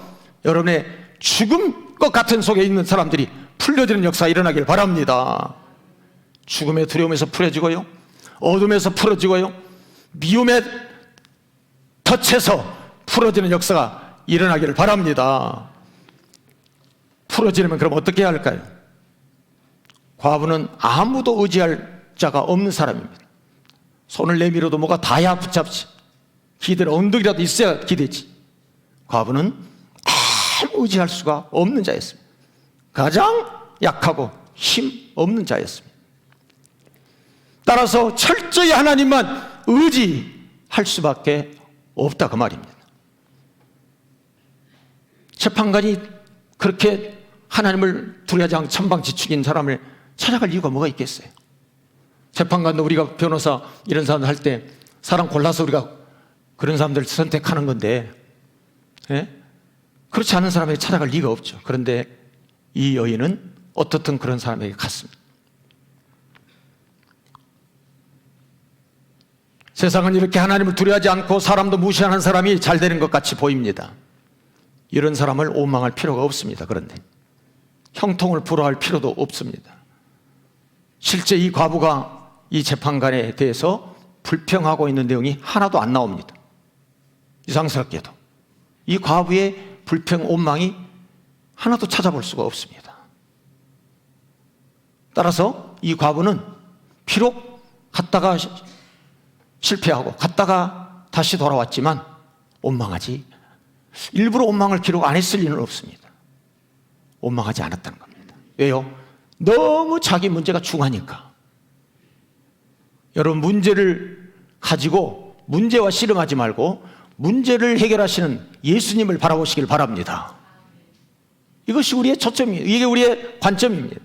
여러분의 죽음 것 같은 속에 있는 사람들이 풀려지는 역사가 일어나길 바랍니다. 죽음의 두려움에서 풀어지고요, 어둠에서 풀어지고요, 미움의 덫에서 풀어지는 역사가 일어나기를 바랍니다. 풀어지려면 그럼 어떻게 해야 할까요? 과부는 아무도 의지할 자가 없는 사람입니다. 손을 내밀어도 뭐가 다야 붙잡지. 기대는 언덕이라도 있어야 기대지. 과부는 아무 의지할 수가 없는 자였습니다. 가장 약하고 힘 없는 자였습니다. 따라서 철저히 하나님만 의지할 수밖에 없다 그 말입니다. 재판관이 그렇게 하나님을 두려워하지 않고 천방지축인 사람을 찾아갈 이유가 뭐가 있겠어요? 재판관도 우리가 변호사 이런 사람들 할 때 사람 골라서 우리가 그런 사람들을 선택하는 건데, 예? 그렇지 않은 사람에게 찾아갈 리가 없죠. 그런데 이 여인은 어떻든 그런 사람에게 갔습니다. 세상은 이렇게 하나님을 두려워하지 않고 사람도 무시하는 사람이 잘 되는 것 같이 보입니다. 이런 사람을 원망할 필요가 없습니다. 그런데 형통을 부러워할 필요도 없습니다. 실제 이 과부가 이 재판관에 대해서 불평하고 있는 내용이 하나도 안 나옵니다. 이상스럽게도 이 과부의 불평, 원망이 하나도 찾아볼 수가 없습니다. 따라서 이 과부는 비록 갔다가 실패하고 갔다가 다시 돌아왔지만 원망하지, 일부러 원망을 기록 안 했을 리는 없습니다. 원망하지 않았다는 겁니다. 왜요? 너무 자기 문제가 중하니까. 여러분, 문제를 가지고 문제와 씨름하지 말고 문제를 해결하시는 예수님을 바라보시길 바랍니다. 이것이 우리의 초점이에요. 이게 우리의 관점입니다.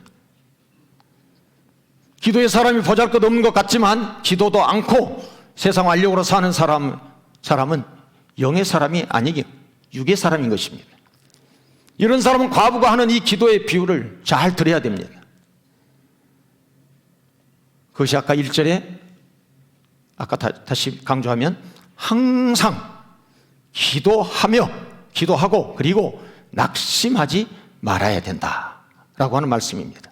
기도의 사람이 보잘것없는 것 같지만 기도도 않고 세상 완력으로 사는 사람은 영의 사람이 아니기 육의 사람인 것입니다. 이런 사람은 과부가 하는 이 기도의 비유를 잘 들어야 됩니다. 그것이 아까 1절에 아까 다시 강조하면 항상 기도하고 그리고 낙심하지 말아야 된다라고 하는 말씀입니다.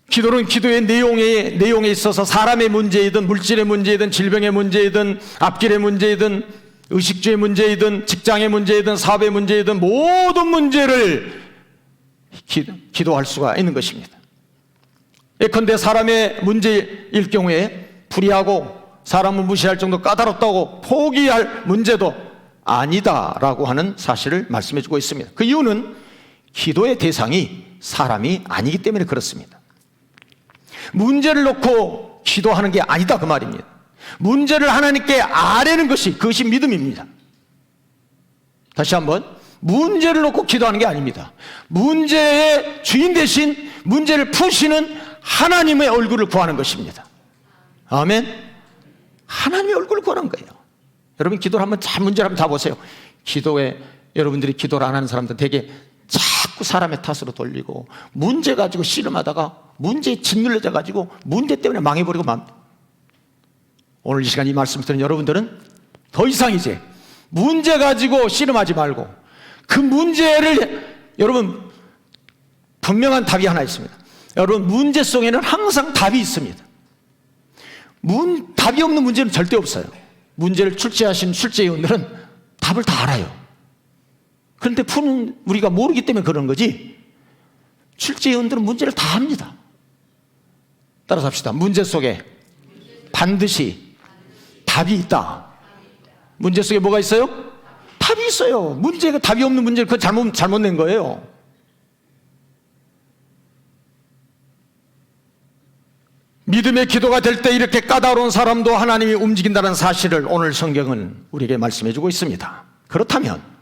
기도는 기도의 내용에 있어서 사람의 문제이든 물질의 문제이든 질병의 문제이든 앞길의 문제이든 의식주의 문제이든 직장의 문제이든 사업의 문제이든 모든 문제를 기도할 수가 있는 것입니다. 예컨대 사람의 문제일 경우에 불의하고 사람을 무시할 정도 까다롭다고 포기할 문제도 아니다라고 하는 사실을 말씀해 주고 있습니다. 그 이유는 기도의 대상이 사람이 아니기 때문에 그렇습니다. 문제를 놓고 기도하는 게 아니다 그 말입니다. 문제를 하나님께 아뢰는 그것이 믿음입니다. 다시 한번, 문제를 놓고 기도하는 게 아닙니다. 문제의 주인 대신 문제를 푸시는 하나님의 얼굴을 구하는 것입니다. 아멘. 하나님의 얼굴을 구하는 거예요. 여러분, 기도를 한번 문제를 한번 다 보세요. 기도에 여러분들이 기도를 안 하는 사람들 되게 자꾸 사람의 탓으로 돌리고 문제 가지고 씨름하다가 문제에 짓눌려져 가지고 문제 때문에 망해버리고 오늘 이 시간 이 말씀을 들은 여러분들은 더 이상 이제 문제 가지고 씨름하지 말고 그 문제를, 여러분, 분명한 답이 하나 있습니다. 여러분, 문제 속에는 항상 답이 있습니다. 답이 없는 문제는 절대 없어요. 문제를 출제하신 출제위원들은 답을 다 알아요. 그런데 푸는 우리가 모르기 때문에 그런 거지, 출제위원들은 문제를 다 합니다. 따라서 합시다. 문제 속에 반드시 답이 있다. 문제 속에 뭐가 있어요? 답이 있어요. 문제가 답이 없는 문제를 그거 잘못 낸 거예요. 믿음의 기도가 될 때 이렇게 까다로운 사람도 하나님이 움직인다는 사실을 오늘 성경은 우리에게 말씀해 주고 있습니다. 그렇다면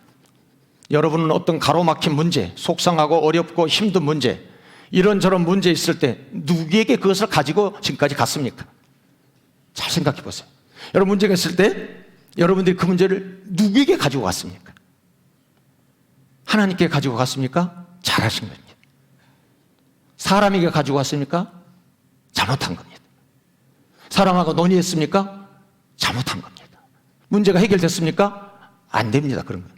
여러분은 어떤 가로막힌 문제, 속상하고 어렵고 힘든 문제, 이런저런 문제 있을 때 누구에게 그것을 가지고 지금까지 갔습니까? 잘 생각해 보세요. 여러분, 문제가 있을 때 여러분들이 그 문제를 누구에게 가지고 갔습니까? 하나님께 가지고 갔습니까? 잘하신 겁니다. 사람에게 가지고 갔습니까? 잘못한 겁니다. 사람하고 논의했습니까? 잘못한 겁니다. 문제가 해결됐습니까? 안 됩니다. 그런 건.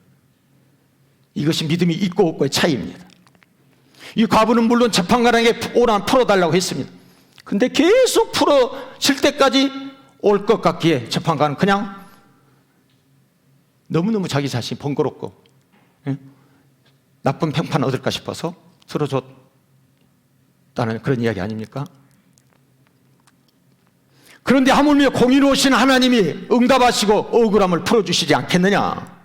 이것이 믿음이 있고 없고의 차이입니다. 이 과부는 물론 재판관에게 오라 풀어달라고 했습니다. 근데 계속 풀어질 때까지 올 것 같기에 재판관은 그냥 너무너무 자기 자신이 번거롭고 나쁜 평판 얻을까 싶어서 틀어줬다는 그런 이야기 아닙니까? 그런데 하물며 공의로우신 하나님이 응답하시고 억울함을 풀어주시지 않겠느냐?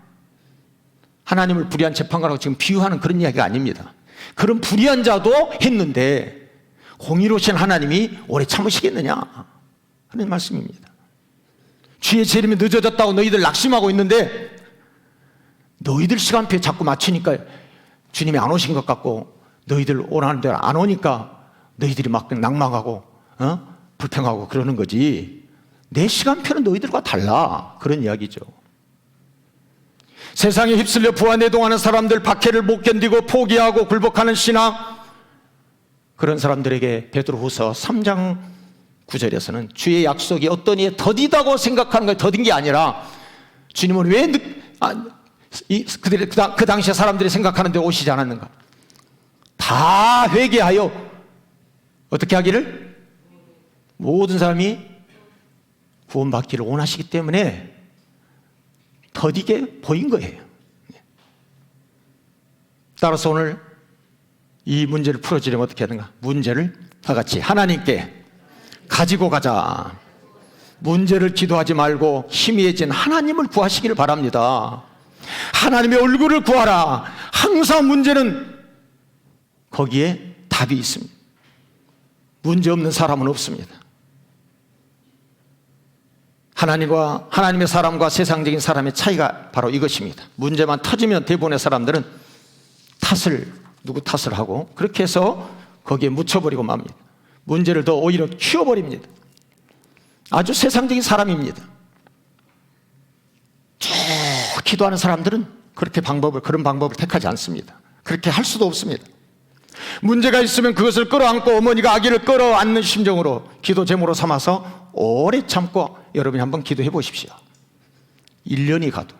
하나님을 불의한 재판관하고 지금 비유하는 그런 이야기가 아닙니다. 그런 불의한 자도 했는데 공의로우신 하나님이 오래 참으시겠느냐 하는 말씀입니다. 주의 재림이 늦어졌다고 너희들 낙심하고 있는데 너희들 시간표에 자꾸 맞추니까 주님이 안 오신 것 같고 너희들 오라는 대로 안 오니까 너희들이 막 낙망하고 불평하고 그러는 거지, 내 시간표는 너희들과 달라, 그런 이야기죠. 세상에 휩쓸려 부안해동하는 사람들, 박해를 못 견디고 포기하고 굴복하는 신앙, 그런 사람들에게 베드로후서 3장 9절에서는 주의 약속이 어떤 이에 더디다고 생각하는 거예요. 더딘 게 아니라 주님은 왜 그 당시에 사람들이 생각하는데 오시지 않았는가? 다 회개하여 어떻게 하기를? 모든 사람이 구원받기를 원하시기 때문에 더디게 보인 거예요. 따라서 오늘 이 문제를 풀어주려면 어떻게 하는가? 문제를 다 같이 하나님께 가지고 가자. 문제를 기도하지 말고 희미해진 하나님을 구하시기를 바랍니다. 하나님의 얼굴을 구하라. 항상 문제는 거기에 답이 있습니다. 문제 없는 사람은 없습니다. 하나님과 하나님의 사람과 세상적인 사람의 차이가 바로 이것입니다. 문제만 터지면 대부분의 사람들은 누구 탓을 하고 그렇게 해서 거기에 묻혀버리고 맙니다. 문제를 더 오히려 키워버립니다. 아주 세상적인 사람입니다. 쭉 기도하는 사람들은 그런 방법을 택하지 않습니다. 그렇게 할 수도 없습니다. 문제가 있으면 그것을 끌어안고 어머니가 아기를 끌어안는 심정으로 기도 제목으로 삼아서 오래 참고 여러분이 한번 기도해 보십시오. 1년이 가도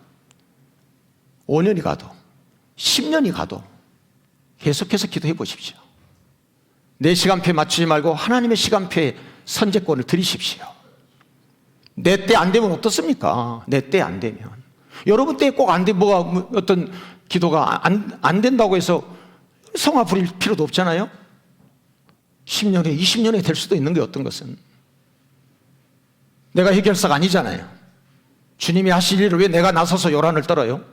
5년이 가도 10년이 가도 계속해서 기도해 보십시오. 내 시간표에 맞추지 말고 하나님의 시간표에 선제권을 드리십시오. 내 때 안 되면 어떻습니까? 내 때 안 되면. 여러분 때 꼭 안 돼, 어떤 기도가 안 된다고 해서 성화 부릴 필요도 없잖아요. 10년에 20년에 될 수도 있는 게 어떤 것은 내가 해결사가 아니잖아요. 주님이 하실 일을 왜 내가 나서서 요란을 떨어요?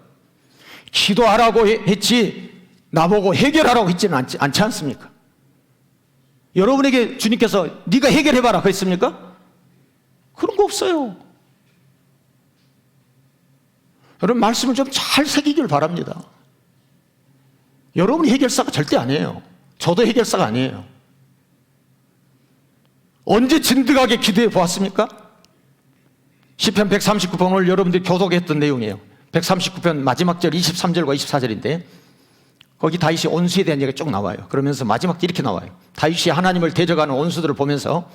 기도하라고 했지 나보고 해결하라고 했지는 않지 않습니까? 여러분에게 주님께서 네가 해결해봐라 그랬습니까? 그런 거 없어요. 여러분 말씀을 좀 잘 새기길 바랍니다. 여러분이 해결사가 절대 아니에요. 저도 해결사가 아니에요. 언제 진득하게 기도해 보았습니까? 시편 139편 오늘 여러분들이 교독했던 내용이에요. 139편 마지막 절 23절과 24절인데 거기 다윗이 온수에 대한 얘기가 쭉 나와요. 그러면서 마지막 절 이렇게 나와요. 다윗이 하나님을 대적하는 온수들을 보면서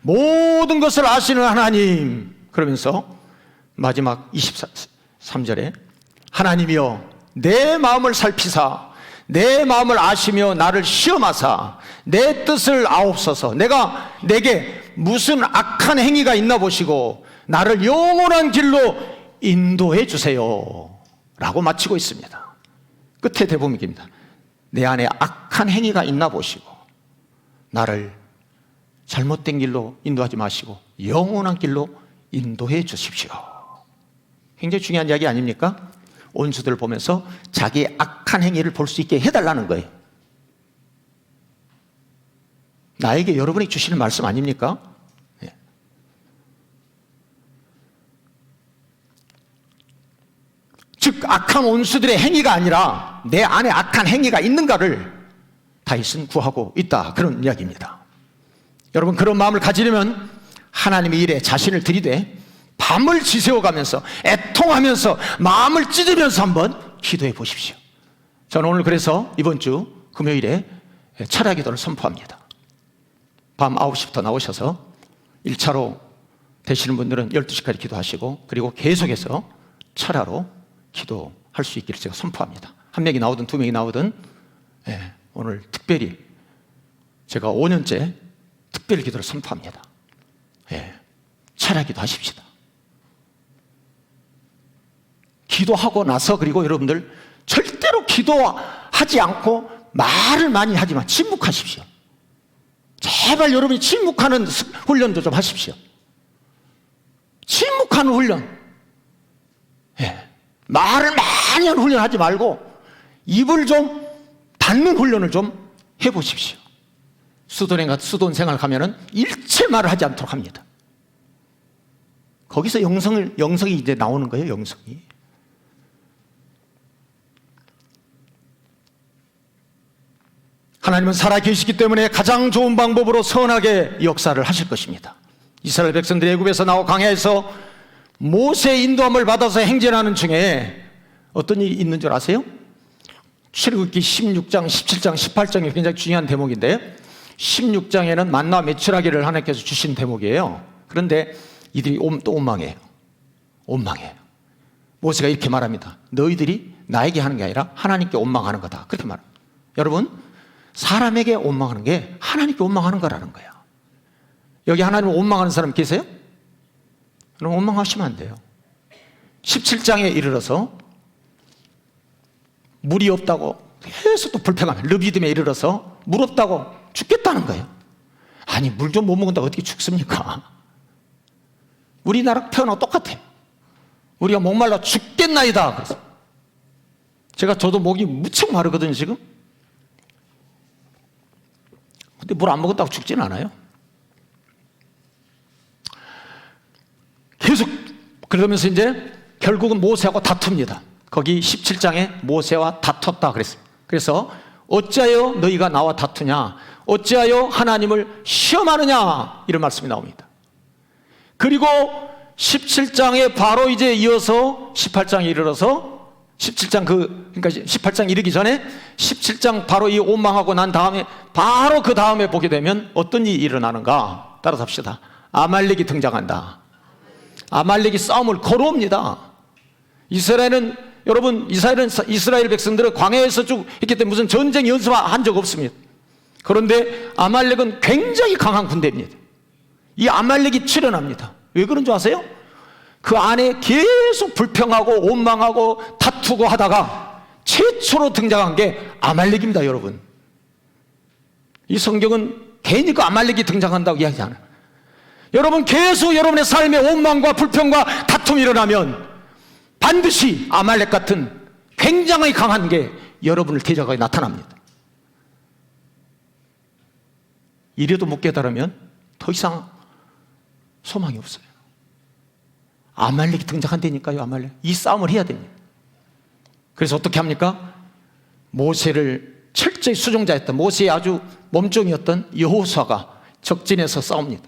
모든 것을 아시는 하나님 그러면서 마지막 23절에 하나님이여 내 마음을 살피사 내 마음을 아시며 나를 시험하사 내 뜻을 아옵소서. 내게 무슨 악한 행위가 있나 보시고 나를 영원한 길로 인도해 주세요 라고 마치고 있습니다. 끝에 대목입니다. 내 안에 악한 행위가 있나 보시고 나를 잘못된 길로 인도하지 마시고 영원한 길로 인도해 주십시오. 굉장히 중요한 이야기 아닙니까? 온수들을 보면서 자기의 악한 행위를 볼 수 있게 해달라는 거예요. 나에게 여러분이 주시는 말씀 아닙니까? 네. 즉 악한 온수들의 행위가 아니라 내 안에 악한 행위가 있는가를 다윗은 구하고 있다 그런 이야기입니다. 여러분 그런 마음을 가지려면 하나님의 일에 자신을 들이되 밤을 지새워가면서 애통하면서 마음을 찢으면서 한번 기도해 보십시오. 저는 오늘 그래서 이번 주 금요일에 철야 기도를 선포합니다. 밤 9시부터 나오셔서 1차로 되시는 분들은 12시까지 기도하시고 그리고 계속해서 철야로 기도할 수 있기를 제가 선포합니다. 한 명이 나오든 두 명이 나오든 오늘 특별히 제가 5년째 특별 기도를 선포합니다. 철야 기도하십시다. 기도하고 나서 그리고 여러분들 절대로 기도하지 않고 말을 많이 하지만 침묵하십시오. 제발 여러분이 침묵하는 훈련도 좀 하십시오. 침묵하는 훈련. 말을 많이 하는 훈련 하지 말고 입을 좀 닫는 훈련을 좀 해보십시오. 수돈 생활 가면은 일체 말을 하지 않도록 합니다. 거기서 영성이 이제 나오는 거예요, 영성이. 하나님은 살아계시기 때문에 가장 좋은 방법으로 선하게 역사를 하실 것입니다. 이스라엘 백성들이 애굽에서 나와 광야에서 모세의 인도함을 받아서 행진하는 중에 어떤 일이 있는 줄 아세요? 출애굽기 16장, 17장, 18장이 굉장히 중요한 대목인데 16장에는 만나 메추라기를 하나님께서 주신 대목이에요. 그런데 이들이 또 원망해요. 모세가 이렇게 말합니다. 너희들이 나에게 하는 게 아니라 하나님께 원망하는 거다. 그렇게 말합니다. 여러분 사람에게 원망하는 게 하나님께 원망하는 거라는 거예요. 여기 하나님을 원망하는 사람 계세요? 그럼 원망하시면 안 돼요. 17장에 이르러서 물이 없다고 계속 또 불평하면 르비딤에 이르러서 물 없다고 죽겠다는 거예요. 아니 물 좀 못 먹는다고 어떻게 죽습니까? 우리나라 표현하고 똑같아요. 우리가 목말라 죽겠나이다. 그래서 저도 목이 무척 마르거든요 지금. 근데 물 안 먹었다고 죽지는 않아요. 계속 그러면서 이제 결국은 모세하고 다툽니다. 거기 17장에 모세와 다퉜다 그랬어요. 그래서 어찌하여 너희가 나와 다투냐, 어찌하여 하나님을 시험하느냐, 이런 말씀이 나옵니다. 그리고 17장에 바로 이제 이어서 18장에 이르러서 17장 그러니까 18장 이르기 전에 17장 바로 이 원망하고 난 다음에 바로 그 다음에 보게 되면 어떤 일이 일어나는가? 따라서 합시다. 아말렉이 등장한다. 아말렉이 싸움을 걸어옵니다. 이스라엘 백성들은 광야에서 쭉 있기 때문에 무슨 전쟁 연습한 적 없습니다. 그런데 아말렉은 굉장히 강한 군대입니다. 이 아말렉이 출현합니다. 왜 그런 줄 아세요? 그 안에 계속 불평하고 원망하고 다투고 하다가 최초로 등장한 게 아말렉입니다, 여러분. 이 성경은 괜히 그 아말렉이 등장한다고 이야기하지 않아요. 여러분, 계속 여러분의 삶에 원망과 불평과 다툼이 일어나면 반드시 아말렉 같은 굉장히 강한 게 여러분을 대적하게 나타납니다. 이래도 못 깨달으면 더 이상 소망이 없어요. 아말렉이 등장한다니까요. 아말렉. 이 싸움을 해야 됩니다. 그래서 어떻게 합니까? 모세를 철저히 수종자였던, 모세의 아주 몸종이었던 여호수아가 적진에서 싸웁니다.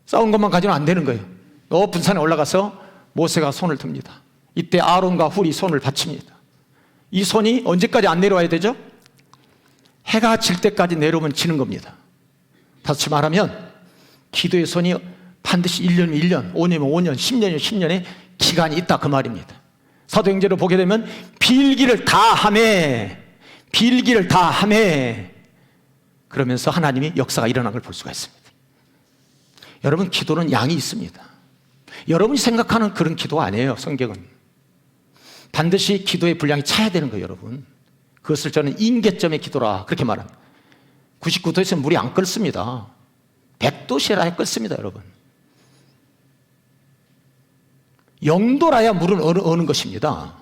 싸운 것만 가지고는 안 되는 거예요. 높은 산에 올라가서 모세가 손을 듭니다. 이때 아론과 훌이 손을 받칩니다. 이 손이 언제까지 안 내려와야 되죠? 해가 질 때까지 내려오면 지는 겁니다. 다시 말하면 기도의 손이 반드시 1년이면 1년, 5년이면 5년, 10년이면 10년의 기간이 있다, 그 말입니다. 사도행전을 보게 되면 빌기를 다 하매 그러면서 하나님이 역사가 일어난 걸 볼 수가 있습니다. 여러분, 기도는 양이 있습니다. 여러분이 생각하는 그런 기도 아니에요. 성경은 반드시 기도의 분량이 차야 되는 거예요, 여러분. 그것을 저는 임계점의 기도라 그렇게 말합니다. 99도에서는 물이 안 끓습니다. 100도씨라야 끓습니다, 여러분. 0도라야 물은 어는 것입니다.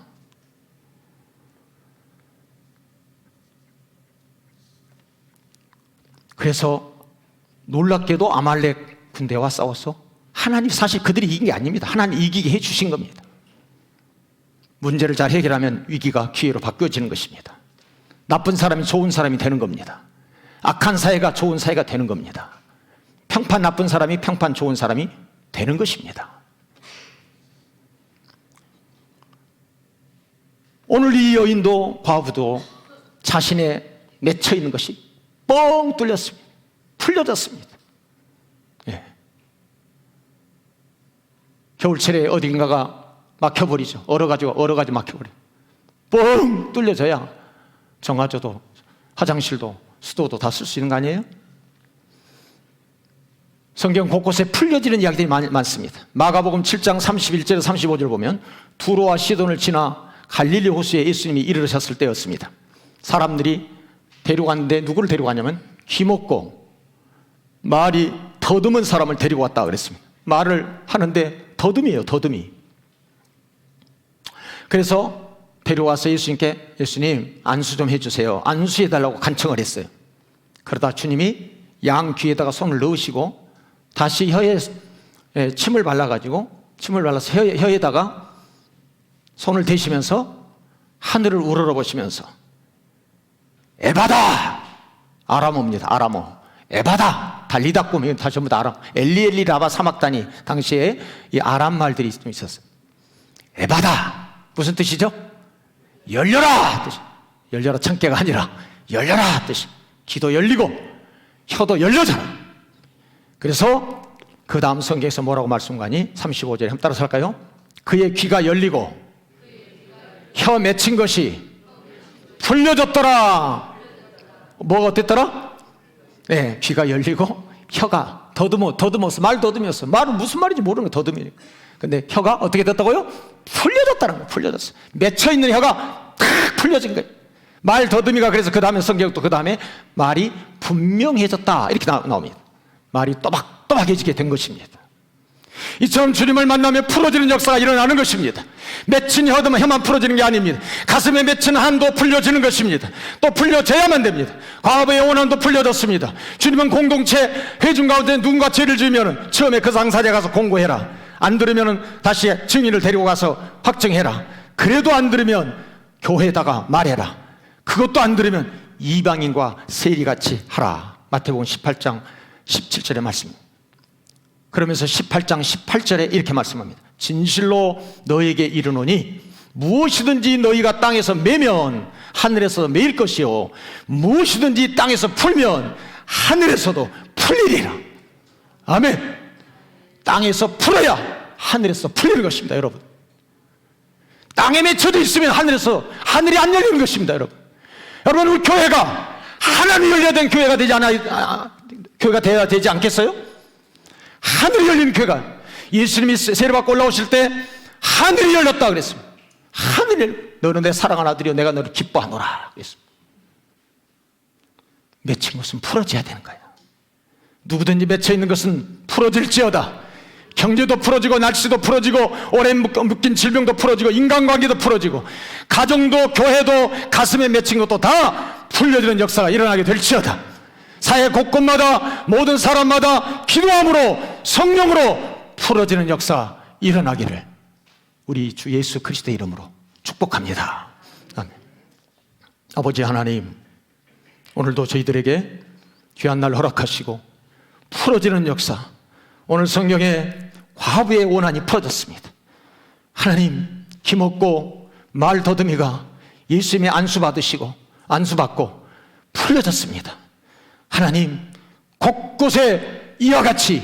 그래서 놀랍게도 아말렉 군대와 싸워서 하나님, 사실 그들이 이긴 게 아닙니다. 하나님 이기게 해주신 겁니다. 문제를 잘 해결하면 위기가 기회로 바뀌어지는 것입니다. 나쁜 사람이 좋은 사람이 되는 겁니다. 악한 사회가 좋은 사회가 되는 겁니다. 평판 나쁜 사람이 평판 좋은 사람이 되는 것입니다. 오늘 이 여인도 과부도 자신의 맺혀 있는 것이 뻥 뚫렸습니다. 풀려졌습니다. 예. 겨울철에 어딘가가 막혀버리죠. 얼어가지고 막혀버려요. 뻥 뚫려져야 정화조도 화장실도 수도도 다 쓸 수 있는 거 아니에요? 성경 곳곳에 풀려지는 이야기들이 많습니다. 마가복음 7장 31절 35절 보면 두로와 시돈을 지나 갈릴리 호수에 예수님이 이르셨을 때였습니다. 사람들이 데려갔는데 누구를 데려가냐면 귀먹고 말이 더듬은 사람을 데리고 왔다 그랬습니다. 말을 하는데 더듬이에요, 더듬이. 그래서 데려와서 예수님께, 예수님 안수 좀 해주세요, 안수해달라고 간청을 했어요. 그러다 주님이 양 귀에다가 손을 넣으시고 다시 혀에 침을 발라서 혀에다가 손을 대시면서 하늘을 우러러보시면서 에바다, 아람어입니다. 아람어. 에바다, 달리다꿈, 다 전부 다 아람. 엘리 라바 사막단이 당시에 이 아람 말들이 좀 있었어요. 에바다, 무슨 뜻이죠? 열려라 뜻이. 열려라 참깨가 아니라 열려라 뜻이. 귀도 열리고 혀도 열려져라. 그래서 그 다음 성경에서 뭐라고 말씀하니? 35절에 한번 따라서 할까요? 그의 귀가 열리고 혀 맺힌 것이 풀려졌더라. 뭐가 어땠더라? 네, 귀가 열리고 혀가 더듬어서 말 더듬이었어. 말은 무슨 말인지 모르는 거 더듬이. 근데 혀가 어떻게 됐다고요? 풀려졌다는 거예요. 풀려졌어. 맺혀있는 혀가 탁 풀려진 거예요. 말 더듬이가. 그래서 그 다음에 성경도 그 다음에 말이 분명해졌다 이렇게 나옵니다. 말이 또박또박해지게 된 것입니다. 이처럼 주님을 만나면 풀어지는 역사가 일어나는 것입니다. 맺힌 혀만 풀어지는 게 아닙니다. 가슴에 맺힌 한도 풀려지는 것입니다. 또 풀려져야만 됩니다. 과거의 원한도 풀려졌습니다. 주님은 공동체 회중 가운데 누군가 죄를 지으면 처음에 그 당사자에 가서 공고해라. 안 들으면 다시 증인을 데리고 가서 확정해라. 그래도 안 들으면 교회에다가 말해라. 그것도 안 들으면 이방인과 세리같이 하라. 마태복음 18장 17절의 말씀입니다. 그러면서 18장 18절에 이렇게 말씀합니다. 진실로 너에게 이르노니 무엇이든지 너희가 땅에서 매면 하늘에서 매일 것이요 무엇이든지 땅에서 풀면 하늘에서도 풀리리라. 아멘. 땅에서 풀어야 하늘에서 풀리는 것입니다, 여러분. 땅에 맺혀져 있으면 하늘이 안 열리는 것입니다, 여러분. 여러분, 우리 교회가 하나님이 열려야 되는 교회가 돼야 되지 않겠어요? 하늘이 열리는 교회가, 예수님이 세례받고 올라오실 때 하늘이 열렸다 그랬습니다. 너는 내 사랑하는 아들이요 내가 너를 기뻐하노라 그랬습니다. 맺힌 것은 풀어져야 되는 거예요. 누구든지 맺혀 있는 것은 풀어질지어다. 경제도 풀어지고 날씨도 풀어지고 오래 묶인 질병도 풀어지고 인간관계도 풀어지고 가정도 교회도 가슴에 맺힌 것도 다 풀려지는 역사가 일어나게 될지어다. 사회 곳곳마다 모든 사람마다 기도함으로 성령으로 풀어지는 역사 일어나기를 우리 주 예수 그리스도의 이름으로 축복합니다. 아멘. 아버지 하나님, 오늘도 저희들에게 귀한 날 허락하시고 풀어지는 역사, 오늘 성경에 과부의 원한이 풀어졌습니다. 하나님, 힘없고 말 더듬이가 예수님의 안수받고 풀려졌습니다. 하나님, 곳곳에 이와 같이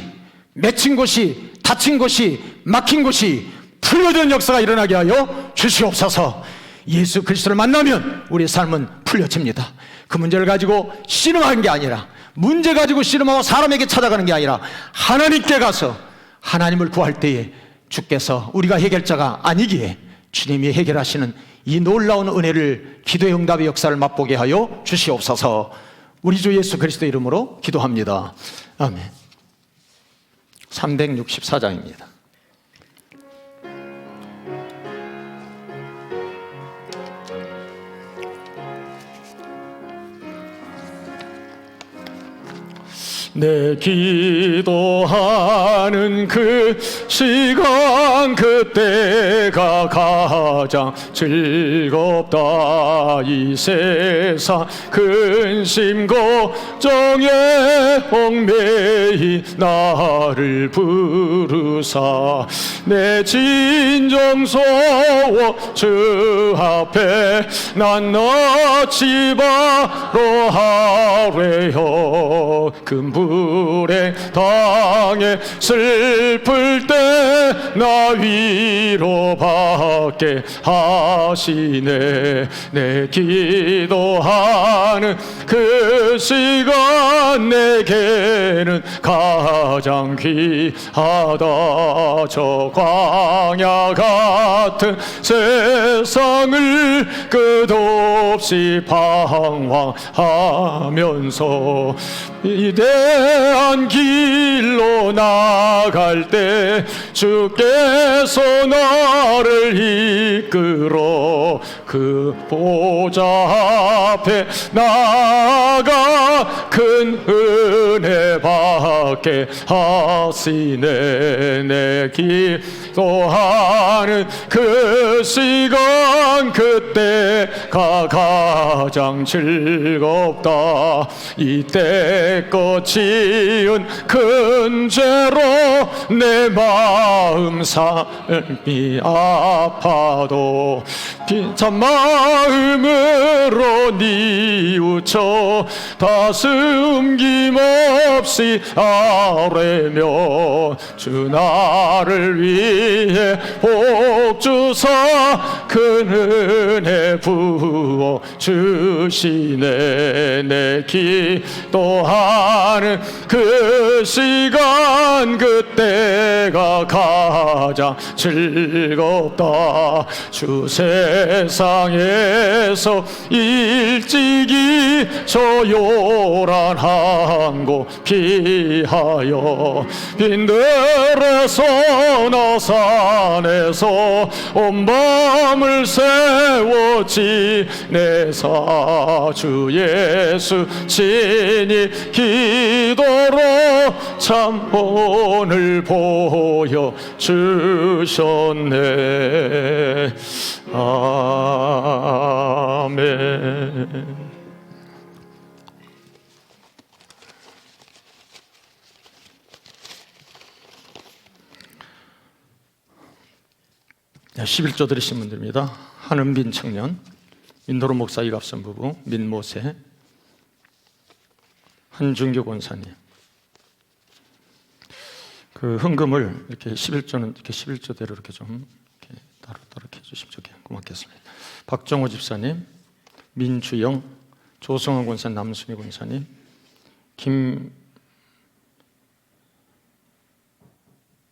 맺힌 곳이, 닫힌 곳이, 막힌 곳이 풀려지는 역사가 일어나게 하여 주시옵소서. 예수 그리스도를 만나면 우리의 삶은 풀려집니다. 그 문제를 가지고 씨름하는 게 아니라, 문제 가지고 씨름하고 사람에게 찾아가는 게 아니라 하나님께 가서 하나님을 구할 때에 주께서 우리가 해결자가 아니기에 주님이 해결하시는 이 놀라운 은혜를, 기도의 응답의 역사를 맛보게 하여 주시옵소서. 우리 주 예수 그리스도 이름으로 기도합니다. 아멘. 364장입니다. 내 기도하는 그 시간 그때가 가장 즐겁다. 이 세상 근심 걱정에 얽매이 나를 부르사 내 진정서워 주 앞에 난 넣지 바로 하래요. 불행 당해 슬플 때 나 위로받게 하시네. 내 기도하는 그 시간 내게는 가장 귀하다. 저 광야 같은 세상을 끝없이 방황하면서 위대한 길로 나갈 때 주께서 나를 이끌어 그 보좌 앞에 나아가 큰 은혜 받게 하시네. 내 기도하는 그 시간 그때가 가장 즐겁다. 이때껏 지은 큰 죄로 내 마음 삶이 아파도 비찬 마음으로 뉘우쳐 다 숨김없이 아뢰며 주 나를 위해 복 주사 큰 은혜 부어 주시네. 내 기도하는 그 시간 그때가 가장 즐겁다. 주 세상에서 일찍이 저 요란한 곳 피하여 빈들에서 나산에서 온 밤을 세워 지내사 주 예수 친히 기도로 참 본을 보여 주셨네. 아멘. 11조 들으신 분들입니다. 한은빈 청년, 민도로 목사 이갑선 부부, 민모세, 한준교 권사님. 그 헌금을 이렇게 11조는 이렇게 11조대로 이렇게 좀 이렇게 따로따로 해주시면 고맙겠습니다. 박정호 집사님, 민주영, 조성원 권사님, 남순희 권사님,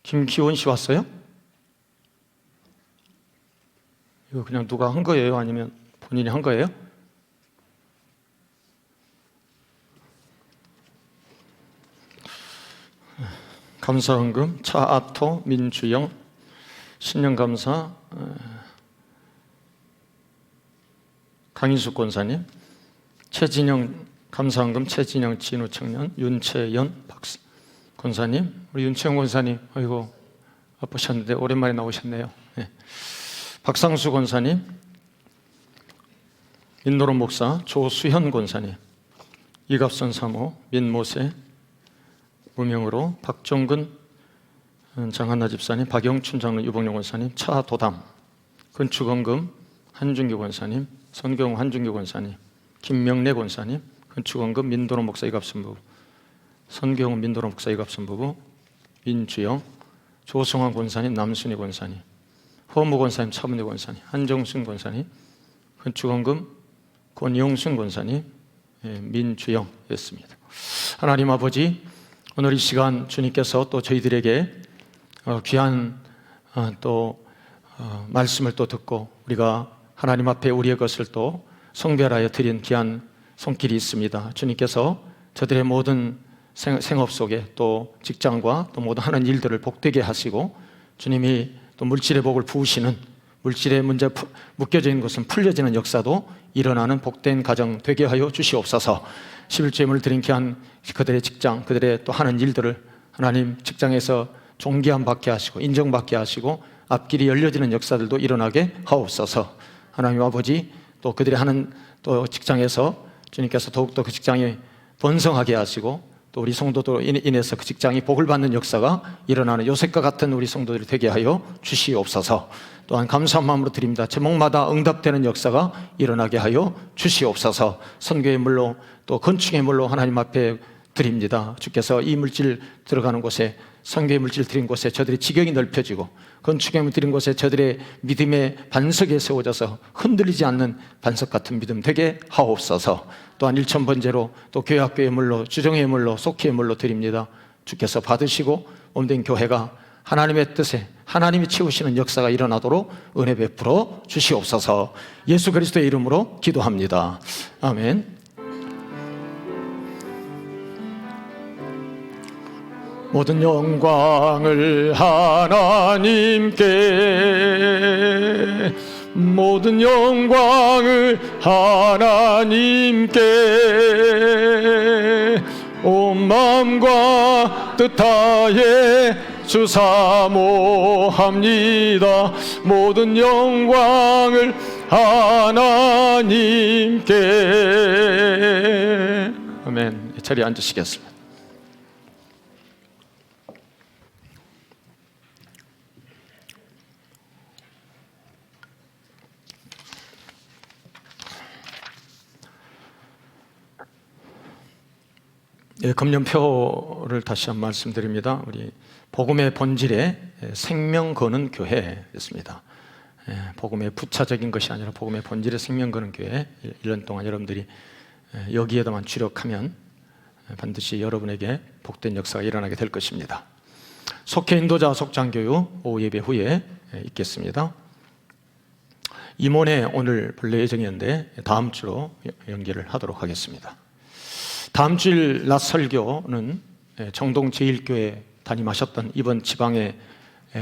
김기원 씨 왔어요? 이거 그냥 누가 한 거예요? 아니면 본인이 한 거예요? 감사헌금, 차아토, 민주영, 신년감사, 강인숙 권사님, 최진영 감사헌금, 최진영 진우청년, 윤채연 권사님, 우리 윤채연 권사님, 아이고 바쁘셨는데 오랜만에 나오셨네요. 네. 박상수 권사님, 민노론 목사, 조수현 권사님, 이갑선 사모, 민모세, 무명으로 박종근 장한나 집사님, 박영춘 장로, 유봉룡 권사님, 차도담, 건축헌금 한준규 권사님, 선경 한준규 권사님, 김명래 권사님, 건축헌금 민도론 목사 이갑선 부부, 선경 민도론 목사 이갑선 부부, 민주영, 조성환 권사님, 남순희 권사님, 허무 권사님, 차문희 권사님, 한정순 권사님, 건축헌금 권영순 권사님, 민주영이었습니다. 하나님 아버지, 오늘 이 시간 주님께서 또 저희들에게 귀한 또 말씀을 또 듣고 우리가 하나님 앞에 우리의 것을 또 성별하여 드린 귀한 손길이 있습니다. 주님께서 저들의 모든 생업 속에 또 직장과 또 모든 하는 일들을 복되게 하시고 주님이 또 물질의 복을 부으시는, 물질의 문제 묶여져 있는 것은 풀려지는 역사도 일어나는 복된 가정 되게 하여 주시옵소서. 11조임을 드린 귀한 그들의 직장, 그들의 또 하는 일들을 하나님 직장에서 존귀함 받게 하시고 인정받게 하시고 앞길이 열려지는 역사들도 일어나게 하옵소서. 하나님 아버지, 또 그들이 하는 또 직장에서 주님께서 더욱더 그 직장이 번성하게 하시고 또 우리 성도들로 인해서 그 직장이 복을 받는 역사가 일어나는 요셉과 같은 우리 성도들이 되게 하여 주시옵소서. 또한 감사한 마음으로 드립니다. 제목마다 응답되는 역사가 일어나게 하여 주시옵소서. 선교의 물로 또 건축의 물로 하나님 앞에 드립니다. 주께서 이 물질 들어가는 곳에, 선교의 물질 드린 곳에 저들의 지경이 넓혀지고 건축의 물 드린 곳에 저들의 믿음의 반석에 세워져서 흔들리지 않는 반석 같은 믿음 되게 하옵소서. 또한 일천번제로 또 교회학교의 물로, 주정의 물로, 속회의 물로 드립니다. 주께서 받으시고 몸된 교회가 하나님의 뜻에 하나님이 채우시는 역사가 일어나도록 은혜 베풀어 주시옵소서. 예수 그리스도의 이름으로 기도합니다. 아멘. 모든 영광을 하나님께, 모든 영광을 하나님께 온 마음과 뜻하에 주 사모합니다. 모든 영광을 하나님께. 아멘. 이 자리에 앉으시겠습니다. 예, 금년표를 다시 한번 말씀드립니다. 우리 복음의 본질에 생명 거는 교회였습니다. 복음의 부차적인 것이 아니라 복음의 본질의 생명 거는 교회, 1년 동안 여러분들이 여기에다만 주력하면 반드시 여러분에게 복된 역사가 일어나게 될 것입니다. 속회 인도자 속장교육 오후 예배 후에 있겠습니다. 임원회 오늘 본래 예정이었는데 다음 주로 연기를 하도록 하겠습니다. 다음 주일 낮 설교는 정동 제1교회 담임하셨던 이번 지방에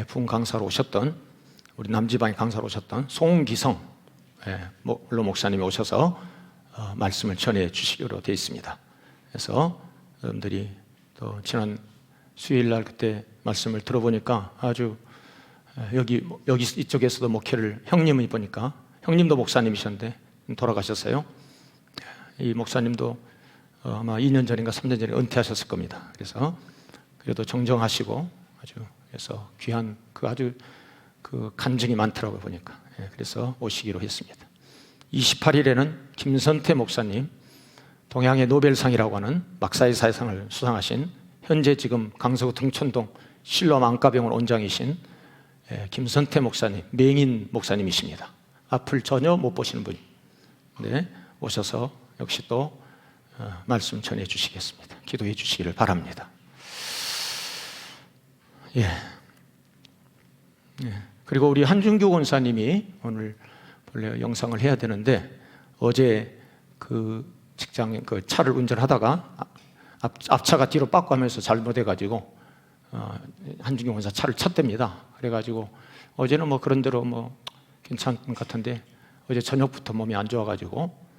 분강사로 오셨던 우리 남지방에 강사로 오셨던 송기성 원로 목사님이 오셔서 말씀을 전해 주시기로 되어 있습니다. 그래서 여러분들이 또 지난 수요일 날 그때 말씀을 들어보니까 아주 여기 이쪽에서도 목회를 형님이 보니까 형님도 목사님이셨는데 돌아가셨어요. 이 목사님도 아마 2년 전인가 3년 전에 은퇴하셨을 겁니다. 그래서 그래도 정정하시고 아주 그래서 귀한 아주 간증이 많더라고요 보니까. 그래서 오시기로 했습니다. 28일에는 김선태 목사님, 동양의 노벨상이라고 하는 막사의 사회상을 수상하신 현재 지금 강서구 등촌동 실로암 안과병원 원장이신 김선태 목사님, 맹인 목사님이십니다. 앞을 전혀 못 보시는 분이 오셔서 역시 또 말씀 전해 주시겠습니다. 기도해 주시기를 바랍니다. 그리고 우리 한준규 권사님이 오늘 원래 영상을 해야 되는데 어제 직장 차를 운전하다가 앞차가 뒤로 빠꾸하면서 잘못해가지고 한준규 권사 차를 쳤답니다. 그래가지고 어제는 그런 대로 괜찮은 것 같은데 어제 저녁부터 몸이 안 좋아가지고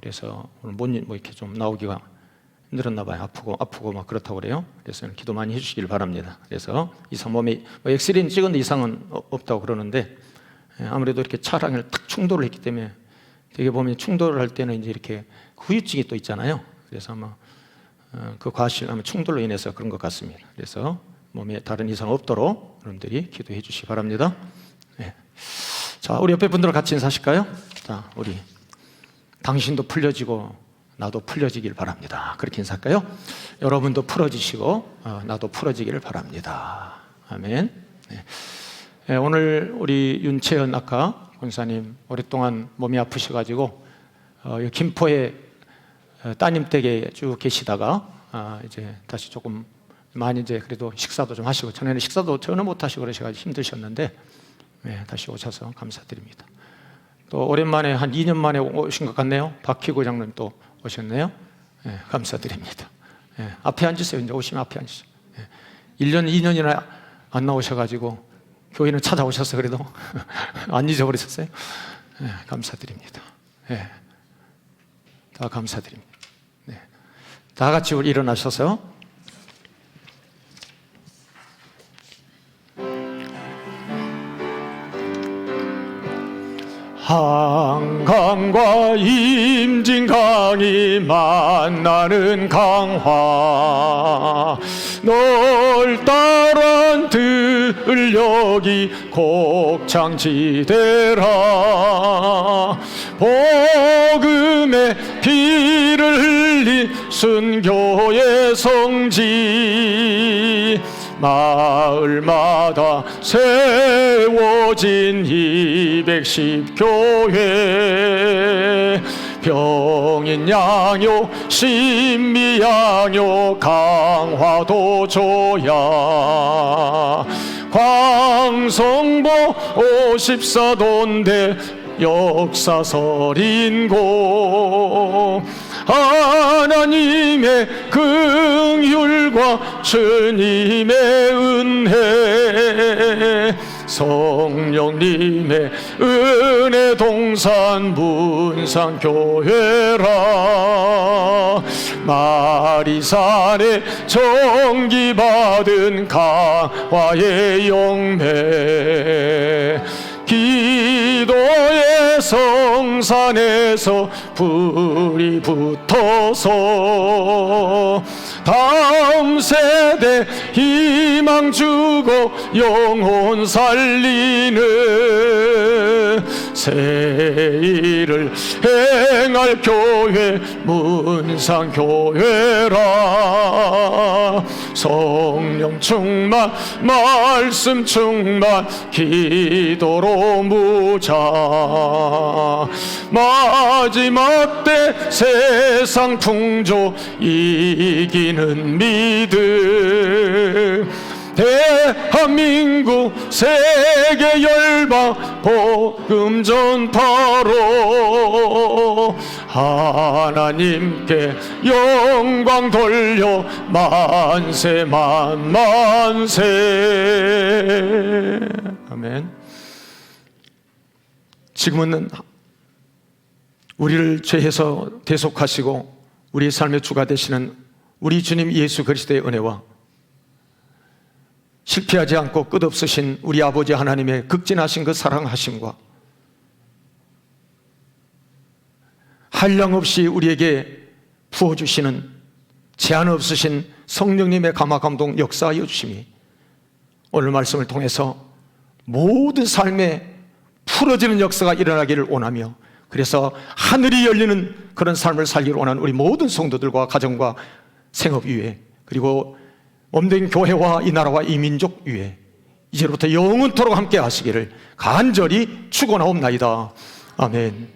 그래서 오늘 이렇게 좀 나오기가 힘들었나 봐요. 아프고 막 그렇다고 그래요. 그래서 기도 많이 해주시길 바랍니다. 그래서 이상 몸에 엑스레이 찍었는데 이상은 없다고 그러는데 아무래도 이렇게 차량을 딱 충돌을 했기 때문에 되게 보면 충돌을 할 때는 이제 이렇게 후유증이 또 있잖아요. 그래서 아마 과실 아마 충돌로 인해서 그런 것 같습니다. 그래서 몸에 다른 이상 없도록 여러분들이 기도해 주시기 바랍니다. 자, 우리 옆에 분들과 같이 인사하실까요? 자, 우리 당신도 풀려지고 나도 풀려지길 바랍니다. 그렇게 인사할까요? 여러분도 풀어지시고 나도 풀어지기를 바랍니다. 아멘. 오늘 우리 윤채연 아까 권사님 오랫동안 몸이 아프셔가지고 김포에 따님 댁에 쭉 계시다가 이제 다시 조금 많이 이제 그래도 식사도 좀 하시고 전에는 식사도 전혀 못 하시고 그러셔가지고 힘드셨는데 다시 오셔서 감사드립니다. 또 오랜만에 한 2년 만에 오신 것 같네요. 박희구 장로님 또 오셨네요. 감사드립니다. 앞에 앉으세요. 이제 오시면 앞에 앉으세요. 1년, 2년이나 안 나오셔가지고 교회는 찾아오셔서 그래도 안 잊어버리셨어요. 감사드립니다. 다 감사드립니다. 다 같이 우리 일어나셔서 한강과 임진강이 만나는 강화 넓다란 들녘이 곡창지대라 복음의 피를 흘린 순교의 성지 마을마다 세워진 210교회 병인 양요 신미 양요 강화도 조야 광성보 54도인데 역사설인 곳 하나님의 긍휼과 주님의 은혜 성령님의 은혜 동산 문상교회라 마리산에 정기받은 강화의 영매 기도의 성산에서 불이 붙어서 다음 세대 희망 주고 영혼 살리는 새 일을 행할 교회 문상교회라 성령 충만 말씀 충만 기도로 무자 마지막 때 세상 풍조 이기는 믿음 대한민국 세계 열방 복음 전파로 하나님께 영광 돌려 만세 만만세. 아멘. 지금은 우리를 죄에서 대속하시고 우리의 삶의 주가 되시는 우리 주님 예수 그리스도의 은혜와 실패하지 않고 끝없으신 우리 아버지 하나님의 극진하신 그 사랑하심과 한량없이 우리에게 부어주시는 제한 없으신 성령님의 감화 감동 역사하여 주심이 오늘 말씀을 통해서 모든 삶에 풀어지는 역사가 일어나기를 원하며, 그래서 하늘이 열리는 그런 삶을 살기를 원하는 우리 모든 성도들과 가정과 생업 위에, 그리고 몸된 교회와 이 나라와 이 민족 위에 이제부터 영원토록 함께 하시기를 간절히 축원하옵나이다. 아멘.